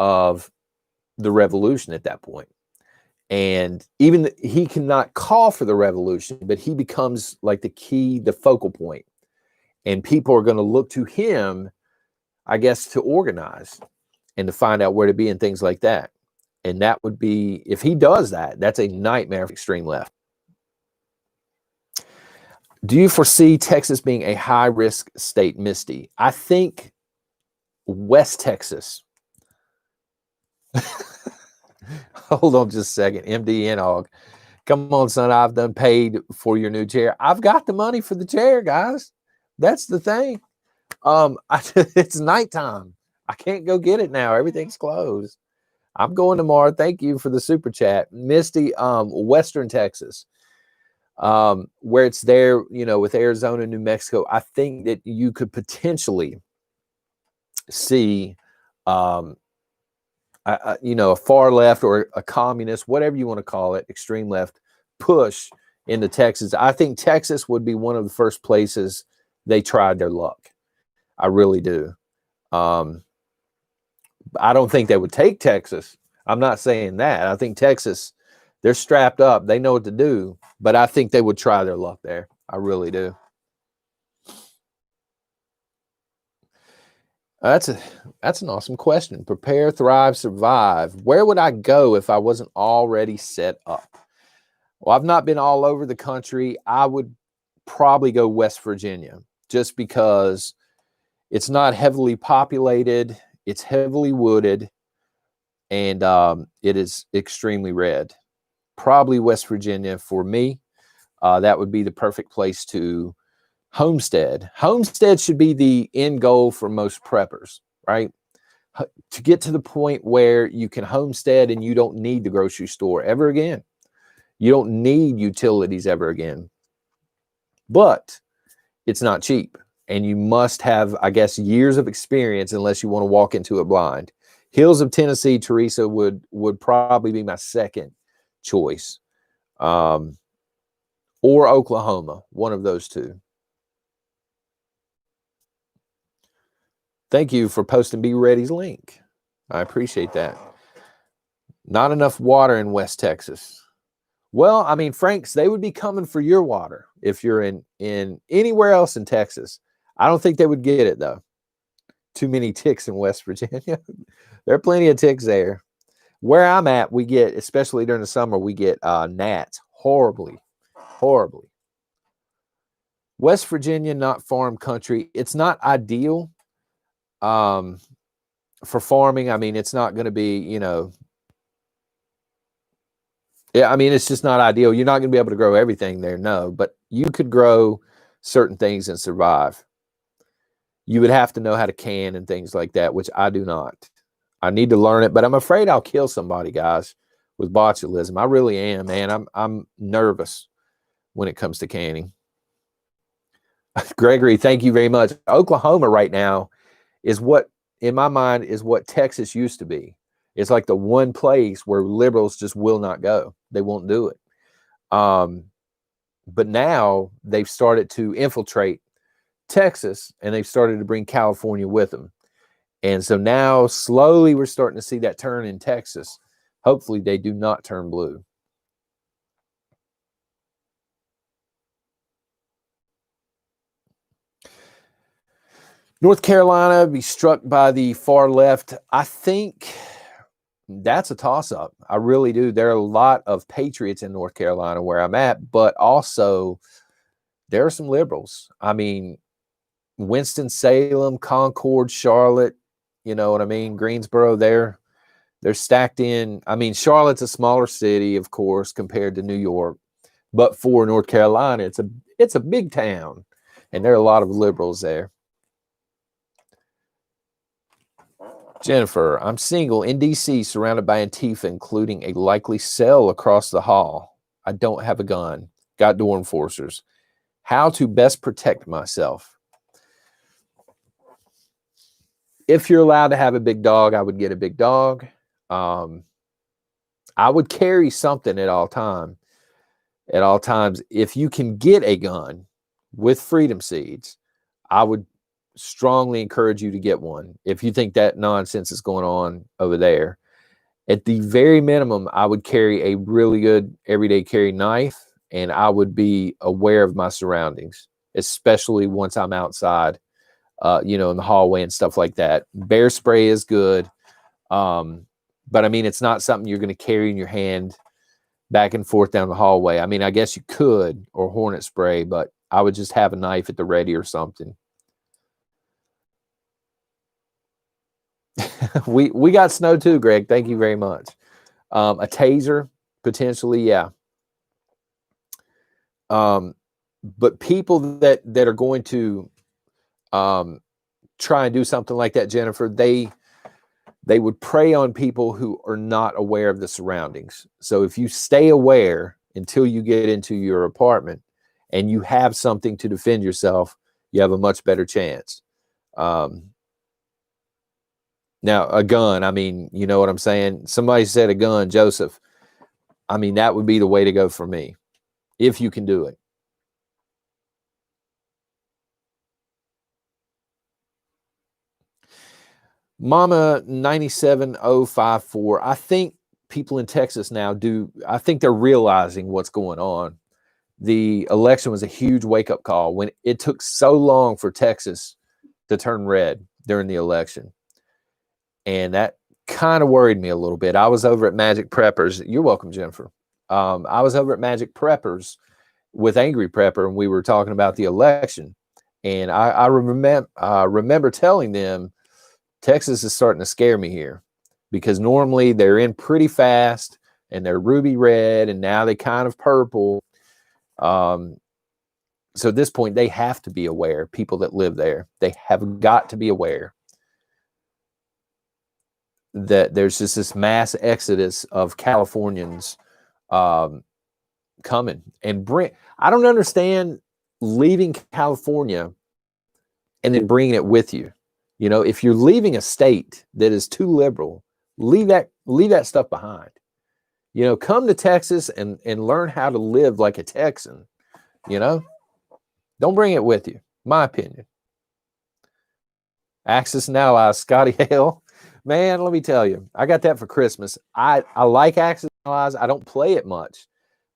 of the revolution at that point. And even he cannot call for the revolution, but he becomes like the focal point. And people are going to look to him, I guess, to organize and to find out where to be and things like that. And that would be, if he does that, that's a nightmare for extreme left. Do you foresee Texas being a high-risk state, Misty? I think West Texas. Hold on just a second. MD Enog. Come on, son. I've done paid for your new chair. I've got the money for the chair, guys. That's the thing. It's nighttime. I can't go get it now. Everything's closed. I'm going tomorrow. Thank you for the super chat. Misty, Western Texas, where it's there, you know, with Arizona, New Mexico. I think that you could potentially see, you know, a far left or a communist, whatever you want to call it, extreme left push into Texas. I think Texas would be one of the first places they tried their luck. I really do. I don't think they would take Texas. I'm not saying that. I think Texas, they're strapped up. They know what to do, but I think they would try their luck there. I really do. That's an awesome question. Prepare, thrive, survive. Where would I go if I wasn't already set up? Well, I've not been all over the country. I would probably go West Virginia just because it's not heavily populated. It's heavily wooded, and it is extremely red. Probably West Virginia for me. That would be the perfect place to homestead. Homestead should be the end goal for most preppers, right? To get to the point where you can homestead and you don't need the grocery store ever again. You don't need utilities ever again. But it's not cheap. And you must have, I guess, years of experience unless you want to walk into it blind. Hills of Tennessee, Teresa, would probably be my second choice. Or Oklahoma, one of those two. Thank you for posting Be Ready's link. I appreciate that. Not enough water in West Texas. Well, I mean, Franks, they would be coming for your water if you're in anywhere else in Texas. I don't think they would get it, though. Too many ticks in West Virginia. There are plenty of ticks there. Where I'm at, we get, especially during the summer, we get gnats horribly. West Virginia, not farm country. It's not ideal for farming. I mean, it's not going to be, you know, yeah, I mean, it's just not ideal. You're not going to be able to grow everything there, no, but you could grow certain things and survive. You would have to know how to can and things like that, which I do not. I need to learn it, but I'm afraid I'll kill somebody, guys, with botulism. I really am, man. I'm nervous when it comes to canning. Gregory, thank you very much. Oklahoma right now is what, in my mind, is what Texas used to be. It's like the one place where liberals just will not go. They won't do it. But now they've started to infiltrate Texas, and they've started to bring California with them. And so now slowly we're starting to see that turn in Texas. Hopefully they do not turn blue. North Carolina be struck by the far left. I think that's a toss-up. I really do. There are a lot of patriots in North Carolina where I'm at, but also there are some liberals. I mean, Winston-Salem, Concord, Charlotte, you know what I mean? Greensboro, they're stacked in. I mean, Charlotte's a smaller city, of course, compared to New York, but for North Carolina, it's a big town, and there are a lot of liberals there. Jennifer, I'm single in D.C., surrounded by Antifa, including a likely cell across the hall. I don't have a gun. Got door enforcers. How to best protect myself? If you're allowed to have a big dog, I would get a big dog. I would carry something at all times. If you can get a gun with freedom seeds, I would strongly encourage you to get one. If you think that nonsense is going on over there, at the very minimum, I would carry a really good everyday carry knife, and I would be aware of my surroundings, especially once I'm outside, you know, in the hallway and stuff like that. Bear spray is good. But I mean, it's not something you're going to carry in your hand back and forth down the hallway. I mean, I guess you could, or hornet spray, but I would just have a knife at the ready or something. we got snow too, Greg. Thank you very much. A taser, potentially, yeah. But people that are going to try and do something like that, Jennifer, they would prey on people who are not aware of the surroundings. So if you stay aware until you get into your apartment and you have something to defend yourself, you have a much better chance. Now, a gun, I mean, you know what I'm saying? Somebody said a gun, Joseph. I mean, that would be the way to go for me, if you can do it. Mama 97054, I think people in Texas now I think they're realizing what's going on. The election was a huge wake-up call when it took so long for Texas to turn red during the election. And that kind of worried me a little bit. I was over at Magic Preppers. You're welcome, Jennifer. I was over at Magic Preppers with Angry Prepper, and we were talking about the election. And I remember telling them, Texas is starting to scare me here, because normally they're in pretty fast and they're ruby red, and now they kind of purple. So at this point, they have to be aware. People that live there, they have got to be aware that there's just this mass exodus of Californians coming and I don't understand leaving California and then bringing it with you. You know, if you're leaving a state that is too liberal, leave that stuff behind. You know, come to Texas and learn how to live like a Texan. You know, don't bring it with you. My opinion. Axis and Allies, Scotty Hale. Man, let me tell you, I got that for Christmas. I like Axis and Allies. I don't play it much,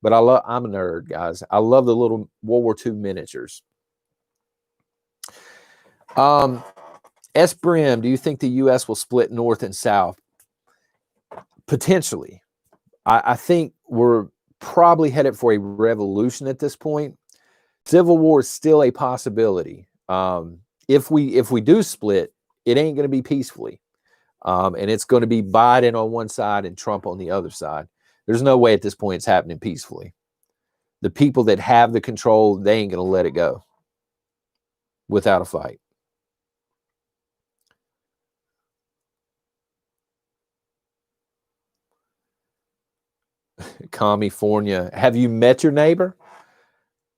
but I'm a nerd, guys. I love the little World War II miniatures. S. Brim, do you think the U.S. will split north and south? Potentially. I think we're probably headed for a revolution at this point. Civil war is still a possibility. If we do split, it ain't going to be peacefully. And it's going to be Biden on one side and Trump on the other side. There's no way at this point it's happening peacefully. The people that have the control, they ain't going to let it go without a fight. California. Have you met your neighbor?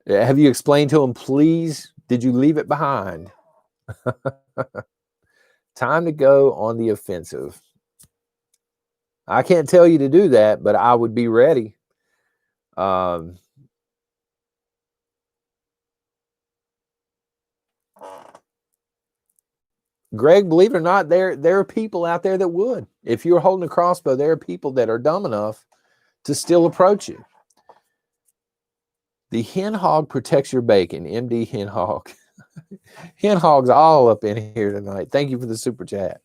Have you explained to him, please, did you leave it behind? Time to go on the offensive. I can't tell you to do that, but I would be ready. Greg, believe it or not, there are people out there that would. If you're holding a crossbow, there are people that are dumb enough to still approach you. The hen hog protects your bacon. MD hen hog. Hen hog's all up in here tonight. Thank you for the super chat.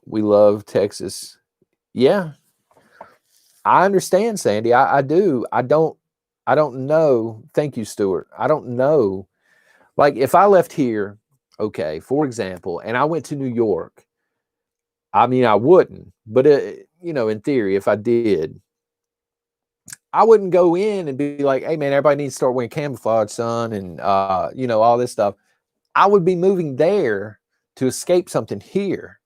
We love Texas. Yeah. I understand, Sandy. I do. I don't know. Thank you, Stuart. I don't know. Like if I left here, okay, for example, and I went to New York, I mean, I wouldn't, but you know, in theory, if I did, I wouldn't go in and be like, hey man, everybody needs to start wearing camouflage, son. And, you know, all this stuff. I would be moving there to escape something here.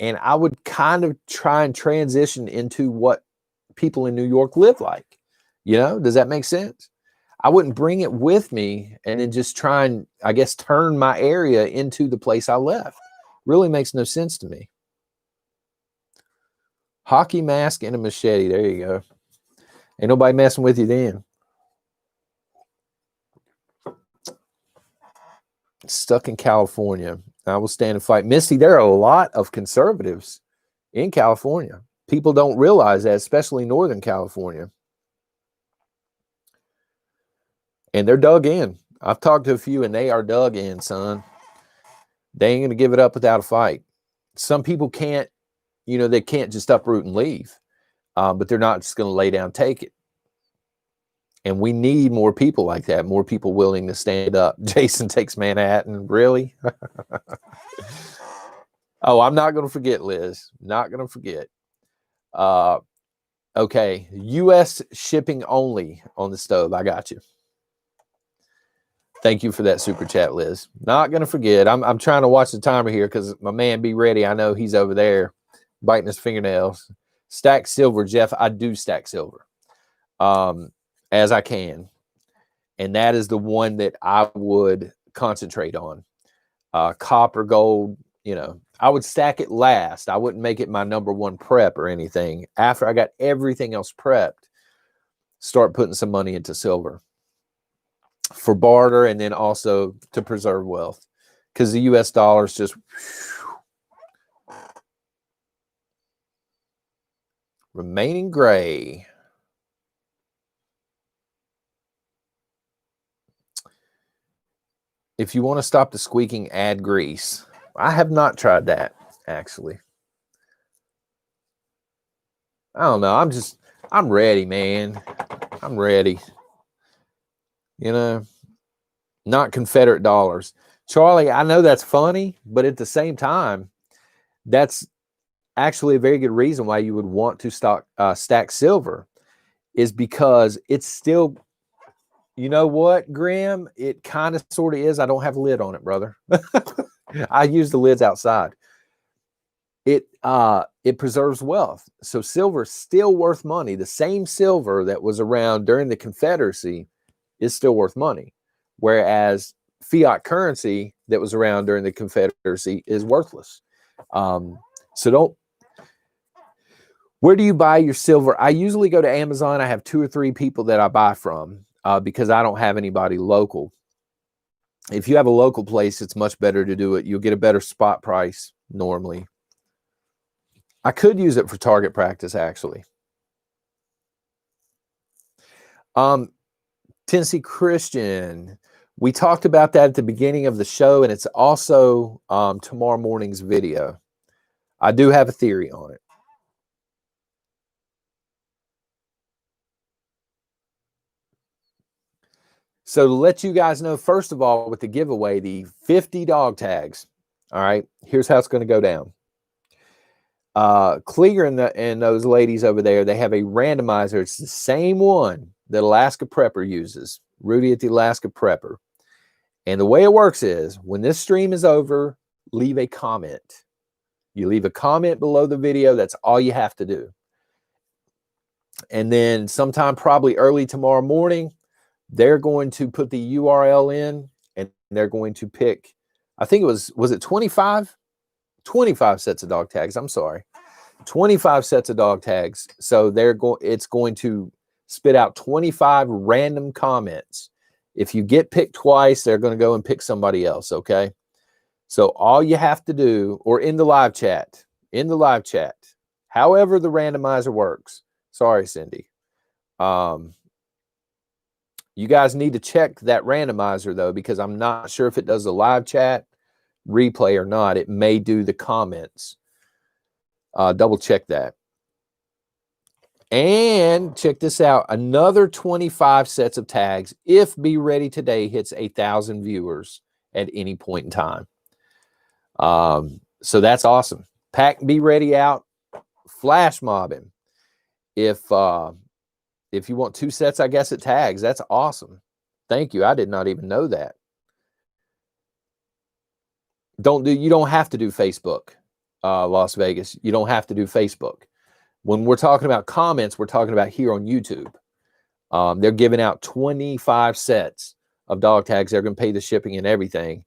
And I would kind of try and transition into what people in New York live like. You know, does that make sense? I wouldn't bring it with me and then just try and, I guess, turn my area into the place I left. Really makes no sense to me. Hockey mask and a machete. There you go. Ain't nobody messing with you then. Stuck in California. I will stand and fight. Misty, there are a lot of conservatives in California. People don't realize that, especially Northern California. And they're dug in. I've talked to a few, and they are dug in, son. They ain't going to give it up without a fight. Some people can't, you know, they can't just uproot and leave. But they're not just going to lay down, take it. And we need more people like that, more people willing to stand up. Jason takes Manhattan. Really? Oh, I'm not going to forget, Liz. Not going to forget. Okay. U.S. shipping only on the stove. I got you. Thank you for that super chat, Liz. Not going to forget. I'm trying to watch the timer here because my man Be Ready, I know he's over there biting his fingernails. Stack silver, Jeff. I do stack silver as I can. And that is the one that I would concentrate on. Copper, gold, you know, I would stack it last. I wouldn't make it my number one prep or anything. After I got everything else prepped, start putting some money into silver for barter and then also to preserve wealth, because the US dollar is just remaining gray. If you want to stop the squeaking, add grease. I have not tried that, actually. I don't know. I'm ready, man. I'm ready. You know, not Confederate dollars. Charlie, I know that's funny, but at the same time, that's actually a very good reason why you would want to stack silver, is because it's still, you know what, Graham? It kind of sort of is. I don't have a lid on it, brother. I use the lids outside. It preserves wealth. So silver is still worth money. The same silver that was around during the Confederacy is still worth money, whereas fiat currency that was around during the Confederacy is worthless. So where do you buy your silver? I usually go to Amazon. I have 2 or 3 people that I buy from because I don't have anybody local. If you have a local place, it's much better to do it. You'll get a better spot price normally. I could use it for target practice, actually. Tennessee Christian, we talked about that at the beginning of the show, and it's also tomorrow morning's video. I do have a theory on it. So to let you guys know, first of all, with the giveaway, the 50 dog tags, all right, here's how it's going to go down. Klieger and those ladies over there, they have a randomizer. It's the same one that Alaska Prepper uses, Rudy at the Alaska Prepper. And the way it works is, when this stream is over, leave a comment. You leave a comment below the video. That's all you have to do. And then sometime probably early tomorrow morning, they're going to put the URL in, and they're going to pick, I think it was it 25? 25 sets of dog tags. I'm sorry. 25 sets of dog tags. So it's going to spit out 25 random comments. If you get picked twice, they're going to go and pick somebody else, okay? So all you have to do, or in the live chat, however the randomizer works. Sorry, Cindy. You guys need to check that randomizer, though, because I'm not sure if it does the live chat replay or not. It may do the comments. Double check that. And check this out. Another 25 sets of tags if Be Ready Today hits 1,000 viewers at any point in time. So that's awesome. Pack Be Ready out. Flash mob him. If you want 2 sets, I guess, at tags, that's awesome. Thank you. I did not even know that. You don't have to do Facebook, Las Vegas. You don't have to do Facebook. When we're talking about comments, we're talking about here on YouTube. They're giving out 25 sets of dog tags. They're going to pay the shipping and everything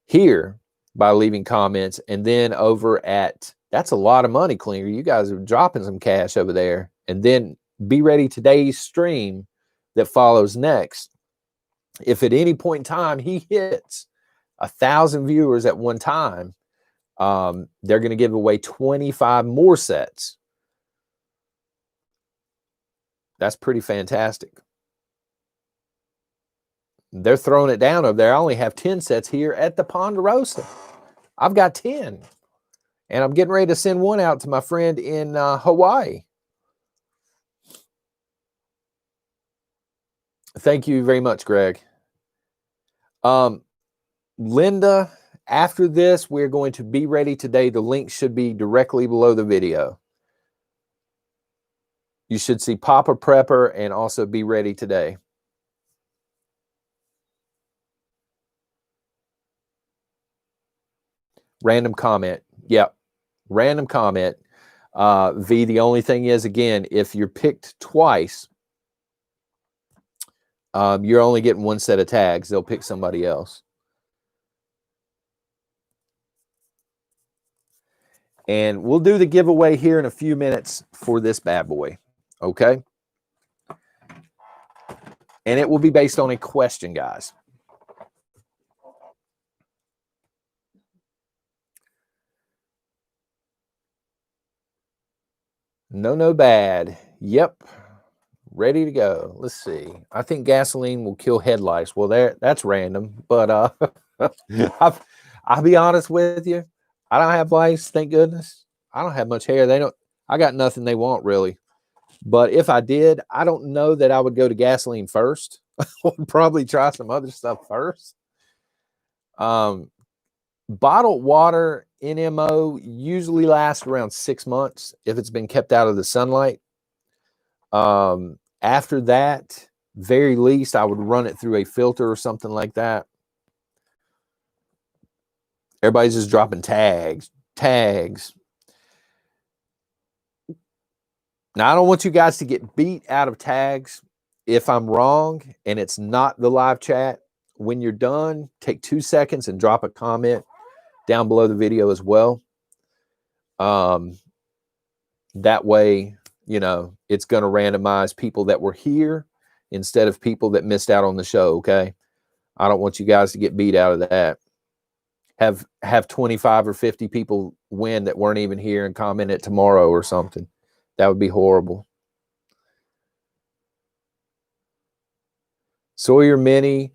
here by leaving comments. And then over at, that's a lot of money, Klinger. You guys are dropping some cash over there. And then Be Ready Today's stream that follows next. If at any point in time he hits 1,000 viewers at one time, they're going to give away 25 more sets. That's pretty fantastic. They're throwing it down over there. I only have 10 sets here at the Ponderosa. I've got 10. And I'm getting ready to send one out to my friend in Hawaii. Thank you very much, Greg. Linda, after this, we're going to Be Ready Today. The link should be directly below the video. You should see Papa Prepper and also Be Ready Today. Random comment. Yep. Random comment. V, the only thing is, again, if you're picked twice, you're only getting one set of tags. They'll pick somebody else. And we'll do the giveaway here in a few minutes for this bad boy. Okay? And it will be based on a question, guys. No bad. Yep. Ready to go. Let's see. I think gasoline will kill headlights. Well, that's random. But I'll be honest with you. I don't have lice, thank goodness. I don't have much hair. I got nothing they want, really. But if I did, I don't know that I would go to gasoline first. I would probably try some other stuff first. Bottled water NMO usually lasts around 6 months if it's been kept out of the sunlight. After that, very least, I would run it through a filter or something like that. Everybody's just dropping tags. Now, I don't want you guys to get beat out of tags. If I'm wrong and it's not the live chat, when you're done, take 2 seconds and drop a comment down below the video as well. That way, you know, it's going to randomize people that were here instead of people that missed out on the show, okay? I don't want you guys to get beat out of that. Have 25 or 50 people win that weren't even here and comment it tomorrow or something. That would be horrible. Sawyer Mini,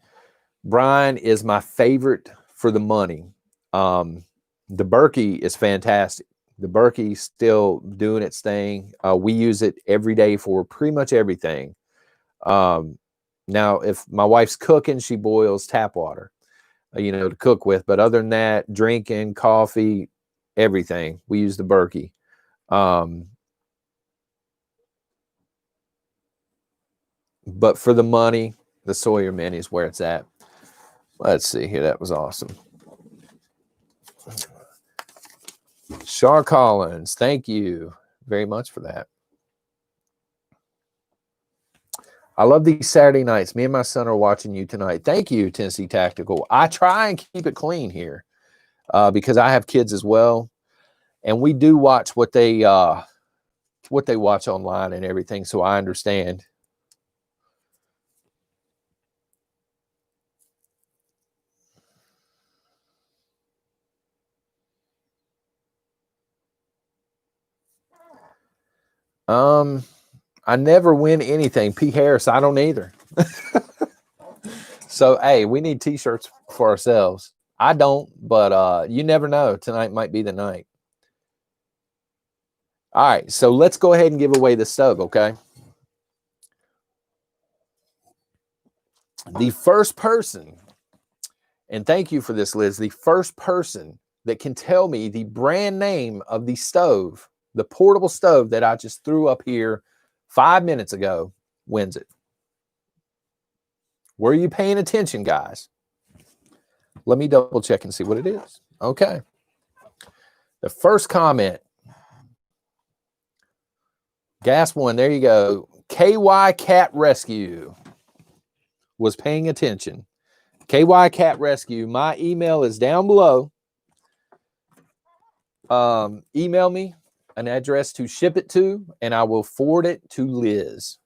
Brian is my favorite for the money. The Berkey is fantastic. The Berkey's still doing its thing. We use it every day for pretty much everything. Now, if my wife's cooking, she boils tap water, you know, to cook with. But other than that, drinking, coffee, everything, we use the Berkey. But for the money, the Sawyer Mini is where it's at. Let's see here. That was awesome. Shar Collins, thank you very much for that. I love these Saturday nights. Me and my son are watching you tonight. Thank you, Tennessee Tactical. I try and keep it clean here because I have kids as well, and we do watch what they watch online and everything. So I understand. I never win anything. P. Harris, I don't either. So, hey, we need t-shirts for ourselves. I don't, but you never know. Tonight might be the night. All right, so let's go ahead and give away the stove, okay? The first person, and thank you for this, Liz, the first person that can tell me the brand name of the stove, the portable stove that I just threw up here 5 minutes ago, wins it. Were you paying attention, guys? Let me double check and see what it is. Okay. The first comment. Gas one, there you go. KY Cat Rescue was paying attention. KY Cat Rescue. My email is down below. Email me an address to ship it to, and I will forward it to Liz.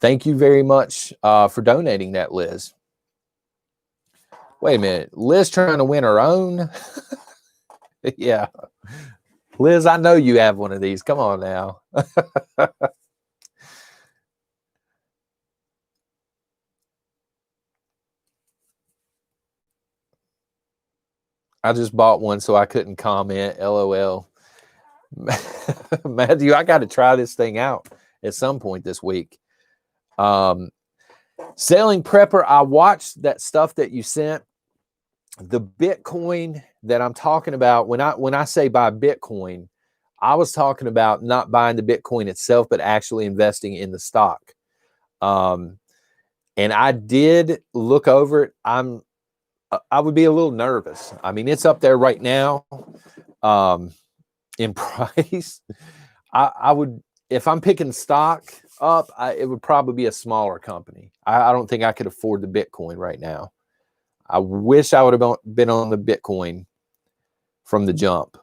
Thank you very much for donating that, Liz. Wait a minute. Liz trying to win her own? Yeah. Liz, I know you have one of these. Come on now. I just bought one, so I couldn't comment. LOL. Matthew, I got to try this thing out at some point this week. Sailing Prepper, I watched that stuff that you sent. The Bitcoin that I'm talking about, when I say buy Bitcoin, I was talking about not buying the Bitcoin itself, but actually investing in the stock. And I did look over it. I would be a little nervous. I mean, it's up there right now in price. I would, if I'm picking stock up, it would probably be a smaller company. I don't think I could afford the Bitcoin right now. I wish I would have been on the Bitcoin from the jump.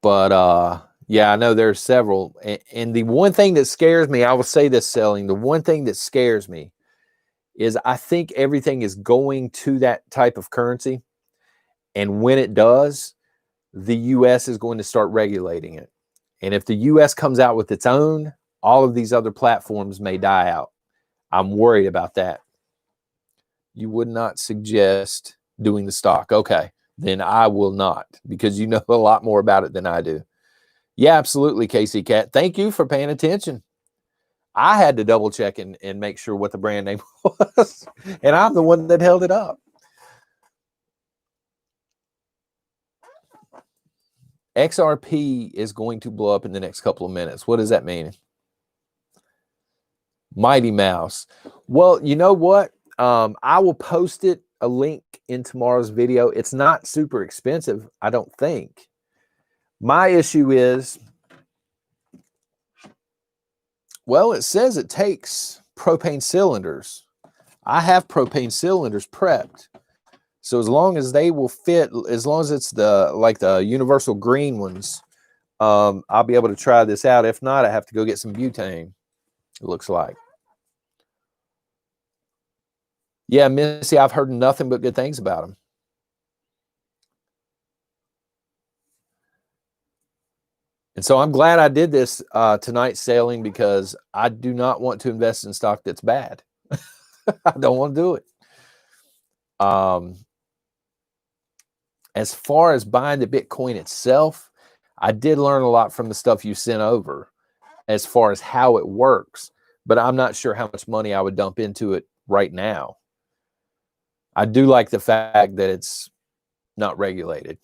But yeah, I know there's several. And the one thing that scares me, I will say this, selling, the one thing that scares me is I think everything is going to that type of currency. And when it does, the US is going to start regulating it. And if the US comes out with its own, all of these other platforms may die out. I'm worried about that. You would not suggest doing the stock. Okay, then I will not, because you know a lot more about it than I do. Yeah, absolutely, Casey Cat. Thank you for paying attention. I had to double check and make sure what the brand name was, and I'm the one that held it up. XRP is going to blow up in the next couple of minutes. What does that mean? Mighty Mouse. Well, you know what? I will post a link in tomorrow's video. It's not super expensive, I don't think. My issue is, well, it says it takes propane cylinders. I have propane cylinders prepped. So as long as they will fit, as long as it's the universal green ones, I'll be able to try this out. If not, I have to go get some butane, it looks like. Yeah, Missy, I've heard nothing but good things about them. And so I'm glad I did this tonight's sailing, because I do not want to invest in stock that's bad. I don't want to do it. As far as buying the Bitcoin itself, I did learn a lot from the stuff you sent over as far as how it works, but I'm not sure how much money I would dump into it right now. I do like the fact that it's not regulated.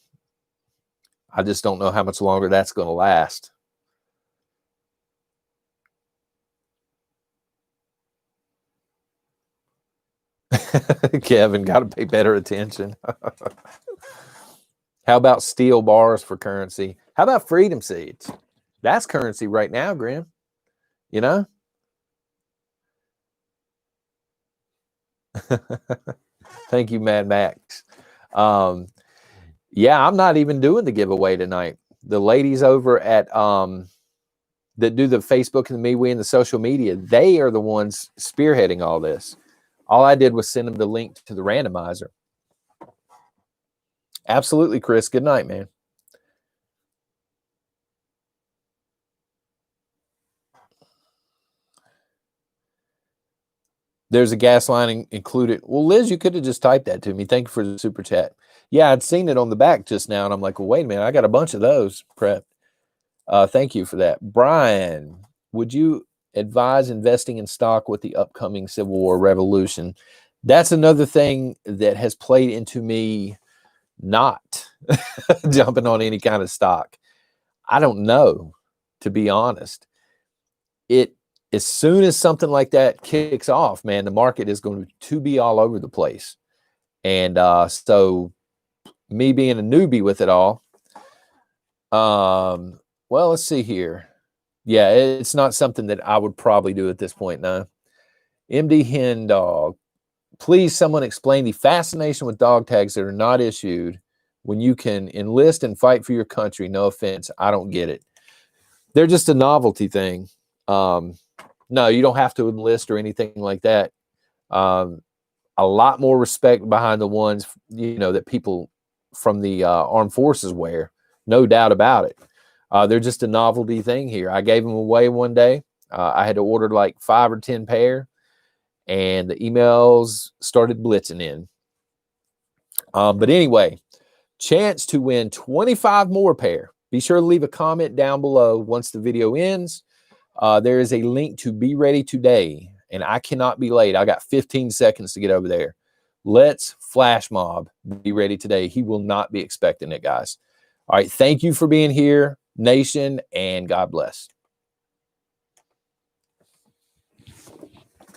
I just don't know how much longer that's going to last. Kevin, got to pay better attention. How about steel bars for currency? How about freedom seeds? That's currency right now, Grim. You know? Thank you, Mad Max. Yeah, I'm not even doing the giveaway tonight. The ladies over at that do the Facebook and the MeWe and the social media, they are the ones spearheading all this. All I did was send them the link to the randomizer. Absolutely, Chris. Good night, man. There's a gas line included. Well, Liz, you could have just typed that to me. Thank you for the super chat. Yeah, I'd seen it on the back just now, and I'm like, well, wait a minute. I got a bunch of those prepped. Thank you for that. Brian, would you advise investing in stock with the upcoming Civil War revolution? That's another thing that has played into me not jumping on any kind of stock. I don't know, to be honest. As soon as something like that kicks off, man, the market is going to be all over the place. And so me being a newbie with it all, well, let's see here. Yeah, it's not something that I would probably do at this point now. MD Hen Dog, please someone explain the fascination with dog tags that are not issued when you can enlist and fight for your country. No offense, I don't get it. They're just a novelty thing. No, you don't have to enlist or anything like that. A lot more respect behind the ones, you know, that people from the armed forces wear. No doubt about it. They're just a novelty thing here. I gave them away one day. I had to order like 5 or 10 pair, and the emails started blitzing in. But anyway, chance to win 25 more pair. Be sure to leave a comment down below once the video ends. There is a link to Be Ready Today, and I cannot be late. I got 15 seconds to get over there. Let's flash mob Be Ready Today. He will not be expecting it, guys. All right, thank you for being here, nation, and God bless.